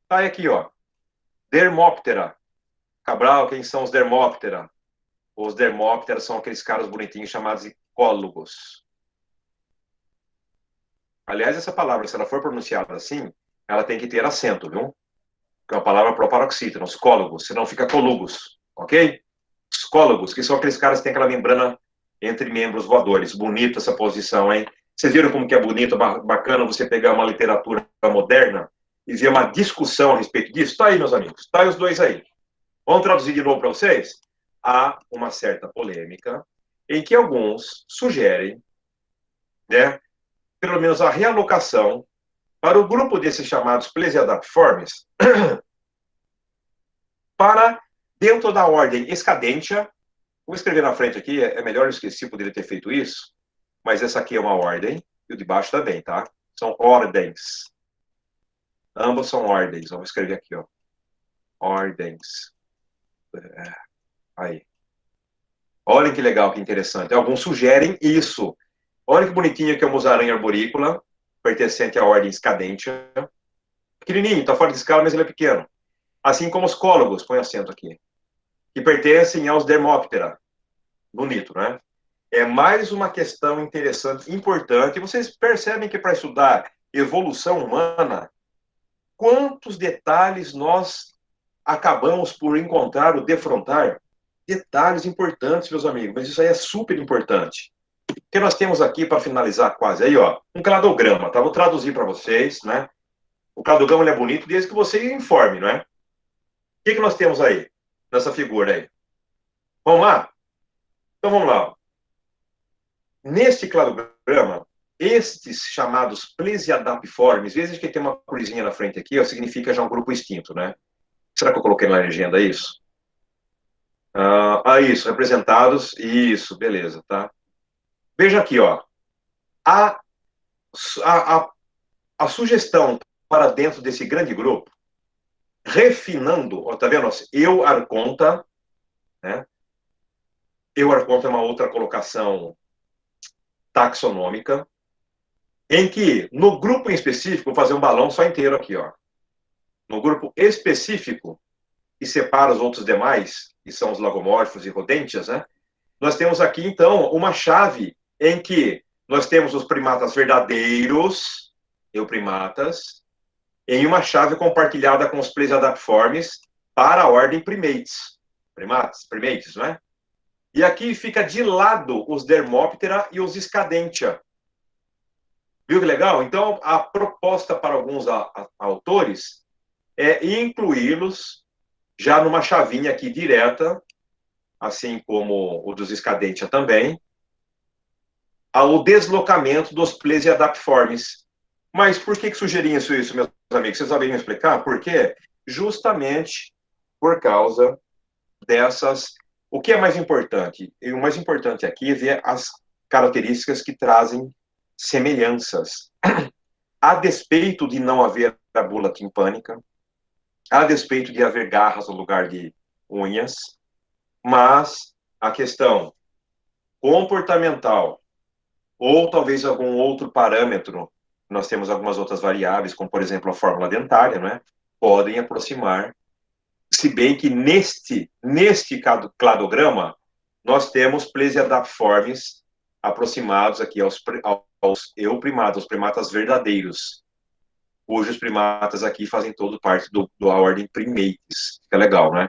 Tá aqui, ó. Dermóptera. Cabral, quem são os Dermóptera? Os Dermóptera são aqueles caras bonitinhos chamados icólogos. Aliás, essa palavra, se ela for pronunciada assim, ela tem que ter acento, viu? Que é uma palavra proparoxítona, os cólogos, senão fica colugos, ok? Os cólogos, que são aqueles caras que têm aquela membrana entre membros voadores. Bonita essa posição, hein? Vocês viram como que é bonito, bacana você pegar uma literatura moderna e ver uma discussão a respeito disso? Tá aí, meus amigos, tá aí os dois aí. Vamos traduzir de novo para vocês? Há uma certa polêmica em que alguns sugerem, né, pelo menos a realocação para o grupo desses chamados Plesiadapiformes para dentro da ordem Escadentia. Vou escrever na frente aqui, é melhor, eu esqueci, poderia ter feito isso, mas essa aqui é uma ordem, e o de baixo também, tá? São ordens. Ambos são ordens. Vamos escrever aqui, ó. Ordens. Aí. Olhem que legal, que interessante. Alguns sugerem isso. Olha que bonitinho que é o musaranha arborícola, pertencente à ordem Escadentia. Pequenininho, tá fora de escala, mas ele é pequeno. Assim como os cólogos, põe acento aqui, que pertencem aos Dermóptera. Bonito, né? É mais uma questão interessante, importante. Vocês percebem que para estudar evolução humana, quantos detalhes nós acabamos por encontrar ou defrontar? Detalhes importantes, meus amigos, mas isso aí é super importante. O que nós temos aqui para finalizar quase aí, ó, um cladograma, tá? Vou traduzir para vocês, né? O cladograma ele é bonito desde que você informe, não é? O que nós temos aí, nessa figura aí? Vamos lá? Então vamos lá. Neste cladograma, estes chamados plesiadapiformes, vezes que tem uma cruzinha na frente aqui, ó, significa já um grupo extinto, né? Será que eu coloquei na legenda isso? Isso, representados, isso, beleza, tá? Veja aqui, ó, a, a, a sugestão para dentro desse grande grupo, refinando, ó, tá vendo? Eu Arconta, né? Eu Arconta é uma outra colocação taxonômica, em que, no grupo em específico, vou fazer um balão só inteiro aqui, ó. No grupo específico, que separa os outros demais, que são os lagomórficos e rodentes, né? Nós temos aqui, então, uma chave em que nós temos os primatas verdadeiros, euprimatas, em uma chave compartilhada com os plesiadapiformes para a ordem primates. Primates, não é? E aqui fica de lado os Dermoptera e os Scadentia. Viu que legal? Então, a proposta para alguns autores é incluí-los já numa chavinha aqui direta, assim como o dos Scadentia também, ao deslocamento dos plesiadapiformes. Mas por que sugeriam isso, meus amigos? Vocês sabem me explicar por quê? Justamente por causa dessas... O que é mais importante? E o mais importante aqui é ver as características que trazem semelhanças. A despeito de não haver a bula timpânica, a despeito de haver garras no lugar de unhas, mas a questão comportamental, ou talvez algum outro parâmetro, nós temos algumas outras variáveis, como, por exemplo, a fórmula dentária, não é? Podem aproximar, se bem que neste cladograma, nós temos plesiadapiformes aproximados aqui aos euprimatas, aos primatas verdadeiros, cujos primatas aqui fazem todo parte da ordem Primates. Fica legal, né?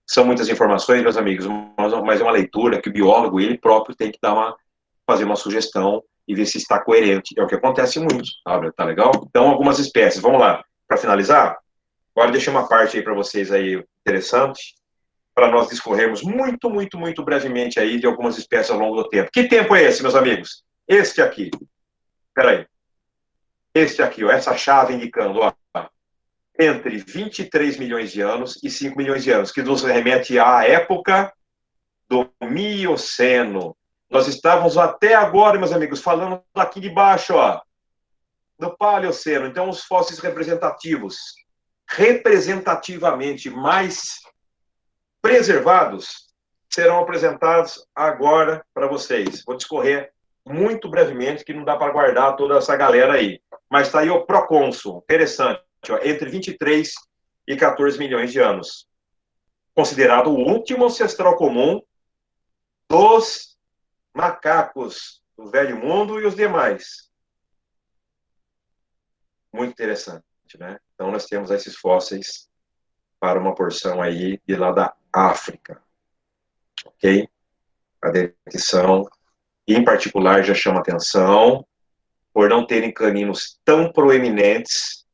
São muitas informações, meus amigos, mas é uma leitura que o biólogo, ele próprio, tem que fazer uma sugestão e ver se está coerente. É o que acontece muito, sabe? Tá legal? Então, algumas espécies. Vamos lá. Para finalizar, agora deixei uma parte aí para vocês aí interessante, para nós discorrermos muito brevemente aí de algumas espécies ao longo do tempo. Que tempo é esse, meus amigos? Este aqui. Espera aí. Este aqui, ó, essa chave indicando, ó, entre 23 milhões de anos e 5 milhões de anos, que nos remete à época do Mioceno. Nós estávamos até agora, meus amigos, falando aqui de baixo, ó, do Paleoceno. Então, os fósseis representativamente mais preservados, serão apresentados agora para vocês. Vou discorrer muito brevemente, que não dá para guardar toda essa galera aí. Mas está aí o procônsul, interessante, ó, entre 23 e 14 milhões de anos. Considerado o último ancestral comum dos macacos do Velho Mundo e os demais. Muito interessante, né? Então, nós temos esses fósseis para uma porção aí de lá da África. Ok? A dentição, em particular, já chama atenção por não terem caninos tão proeminentes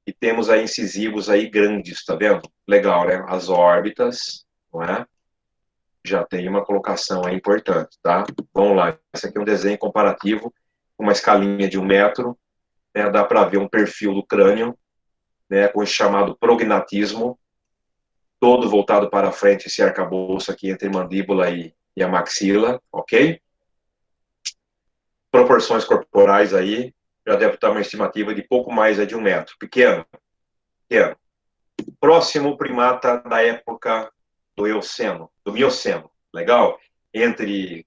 e temos aí incisivos aí grandes, tá vendo? Legal, né? As órbitas, não é? Já tem uma colocação aí importante, tá? Vamos lá. Esse aqui é um desenho comparativo, uma escalinha de 1 metro, né? Dá para ver um perfil do crânio, né? Com o chamado prognatismo, todo voltado para frente, esse arcabouço aqui entre mandíbula e a maxila, ok? Proporções corporais aí, já deve estar uma estimativa de pouco mais de 1 metro. Pequeno. Próximo primata da época do Eoceno, do Mioceno. Legal? Entre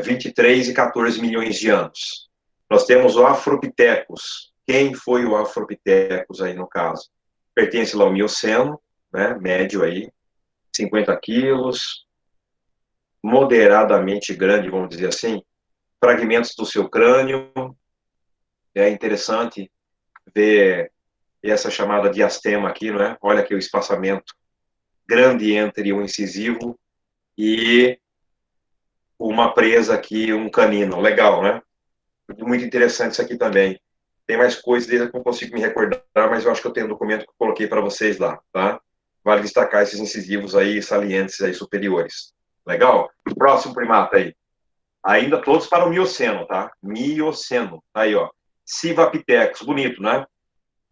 23 e 14 milhões de anos. Nós temos o Afropithecus. Quem foi o Afropithecus aí no caso? Pertence lá ao Mioceno, né? Médio aí, 50 quilos, moderadamente grande, vamos dizer assim, fragmentos do seu crânio. É interessante ver essa chamada diastema aqui, não é? Olha aqui o espaçamento grande entre um incisivo e uma presa aqui, um canino. Legal, né? Muito interessante isso aqui também. Tem mais coisas dele que eu não consigo me recordar, mas eu acho que eu tenho um documento que eu coloquei para vocês lá, tá? Vale destacar esses incisivos aí, salientes aí, superiores. Legal? Próximo primata aí. Ainda todos para o Mioceno, tá? Mioceno. Aí, ó. Civapithecus. Bonito, né?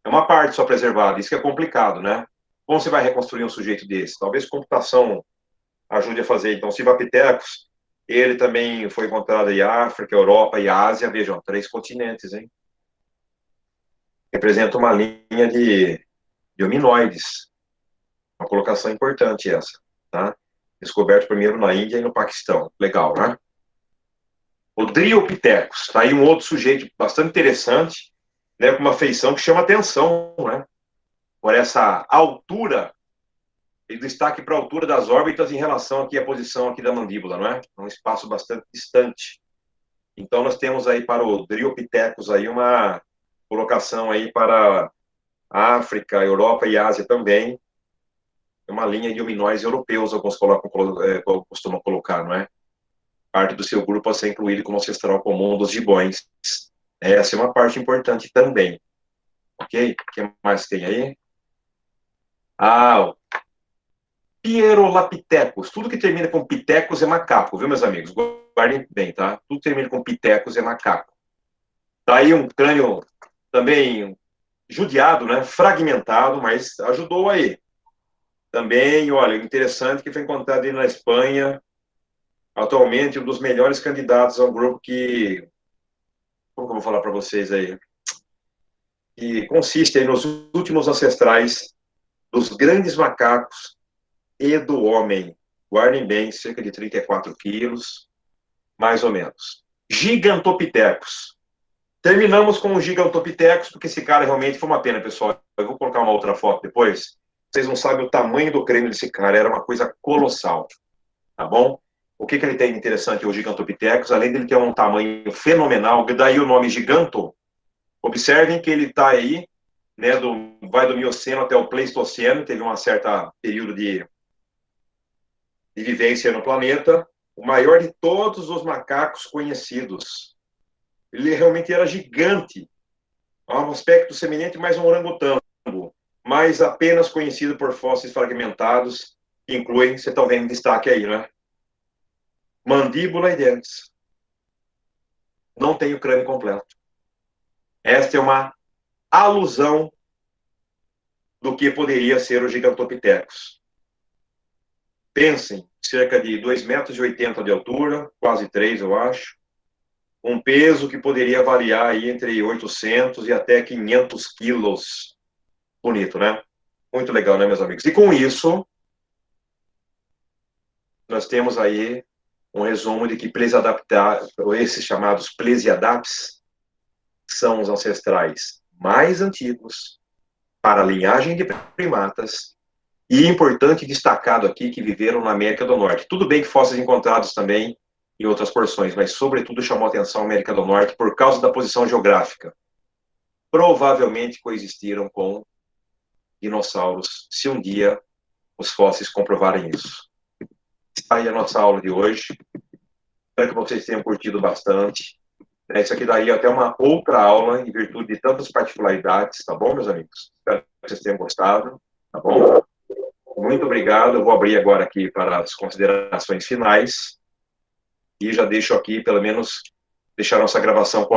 É uma parte só preservada. Isso que é complicado, né? Como você vai reconstruir um sujeito desse? Talvez computação ajude a fazer. Então, Civapithecus, ele também foi encontrado em África, Europa e Ásia. Vejam, 3 continentes, hein? Representa uma linha de hominoides. Uma colocação importante essa, tá? Descoberto primeiro na Índia e no Paquistão. Legal, né? O Dryopithecus, tá aí um outro sujeito bastante interessante, né, com uma feição que chama atenção, né? Por essa altura, e destaque para a altura das órbitas em relação aqui à posição aqui da mandíbula, não é? Um espaço bastante distante. Então nós temos aí para o Dryopithecus aí uma colocação aí para África, Europa e Ásia também. É uma linha de hominóides europeus, alguns costumam colocar, não é? Parte do seu grupo a ser incluído como ancestral comum dos gibões. Essa é uma parte importante também. Ok? O que mais tem aí? Ah, Pierolapithecus. Tudo que termina com pitecos é macaco, viu, meus amigos? Guardem bem, tá? Tudo que termina com pitecos é macaco. Tá aí um crânio também judiado, né? Fragmentado, mas ajudou aí. Também, olha, interessante que foi encontrado aí na Espanha, atualmente um dos melhores candidatos ao grupo que, como que eu vou falar para vocês aí, que consiste aí nos últimos ancestrais dos grandes macacos e do homem. Guardem bem, cerca de 34 quilos, mais ou menos. Gigantopithecus. Terminamos com o Gigantopithecus, porque esse cara realmente foi uma pena, pessoal. Eu vou colocar uma outra foto depois. Vocês não sabem o tamanho do crânio desse cara, era uma coisa colossal, tá bom? O que ele tem de interessante, o Gigantopithecus? Além dele ter um tamanho fenomenal, daí o nome Giganto. Observem que ele está aí, né, vai do Mioceno até o Pleistoceno, teve uma certa período de vivência no planeta, o maior de todos os macacos conhecidos. Ele realmente era gigante, um aspecto semelhante mais a um orangotango, mas apenas conhecido por fósseis fragmentados, que incluem, você está vendo em destaque aí, né? Mandíbula e dentes. Não tem o crânio completo. Esta é uma alusão do que poderia ser o Gigantopithecus. Pensem, cerca de 2,80 metros de altura, quase 3, eu acho. Um peso que poderia variar aí entre 800 e até 500 quilos. Bonito, né? Muito legal, né, meus amigos? E com isso, nós temos aí um resumo de que esses chamados Plesiadaps são os ancestrais mais antigos para a linhagem de primatas e importante destacado aqui que viveram na América do Norte. Tudo bem que fósseis encontrados também em outras porções, mas sobretudo chamou a atenção a América do Norte por causa da posição geográfica. Provavelmente coexistiram com dinossauros, se um dia os fósseis comprovarem isso. Está aí a nossa aula de hoje. Espero que vocês tenham curtido bastante. Isso aqui daria até uma outra aula, em virtude de tantas particularidades, tá bom, meus amigos? Espero que vocês tenham gostado, tá bom? Muito obrigado. Eu vou abrir agora aqui para as considerações finais. E já deixo aqui, pelo menos, deixar nossa gravação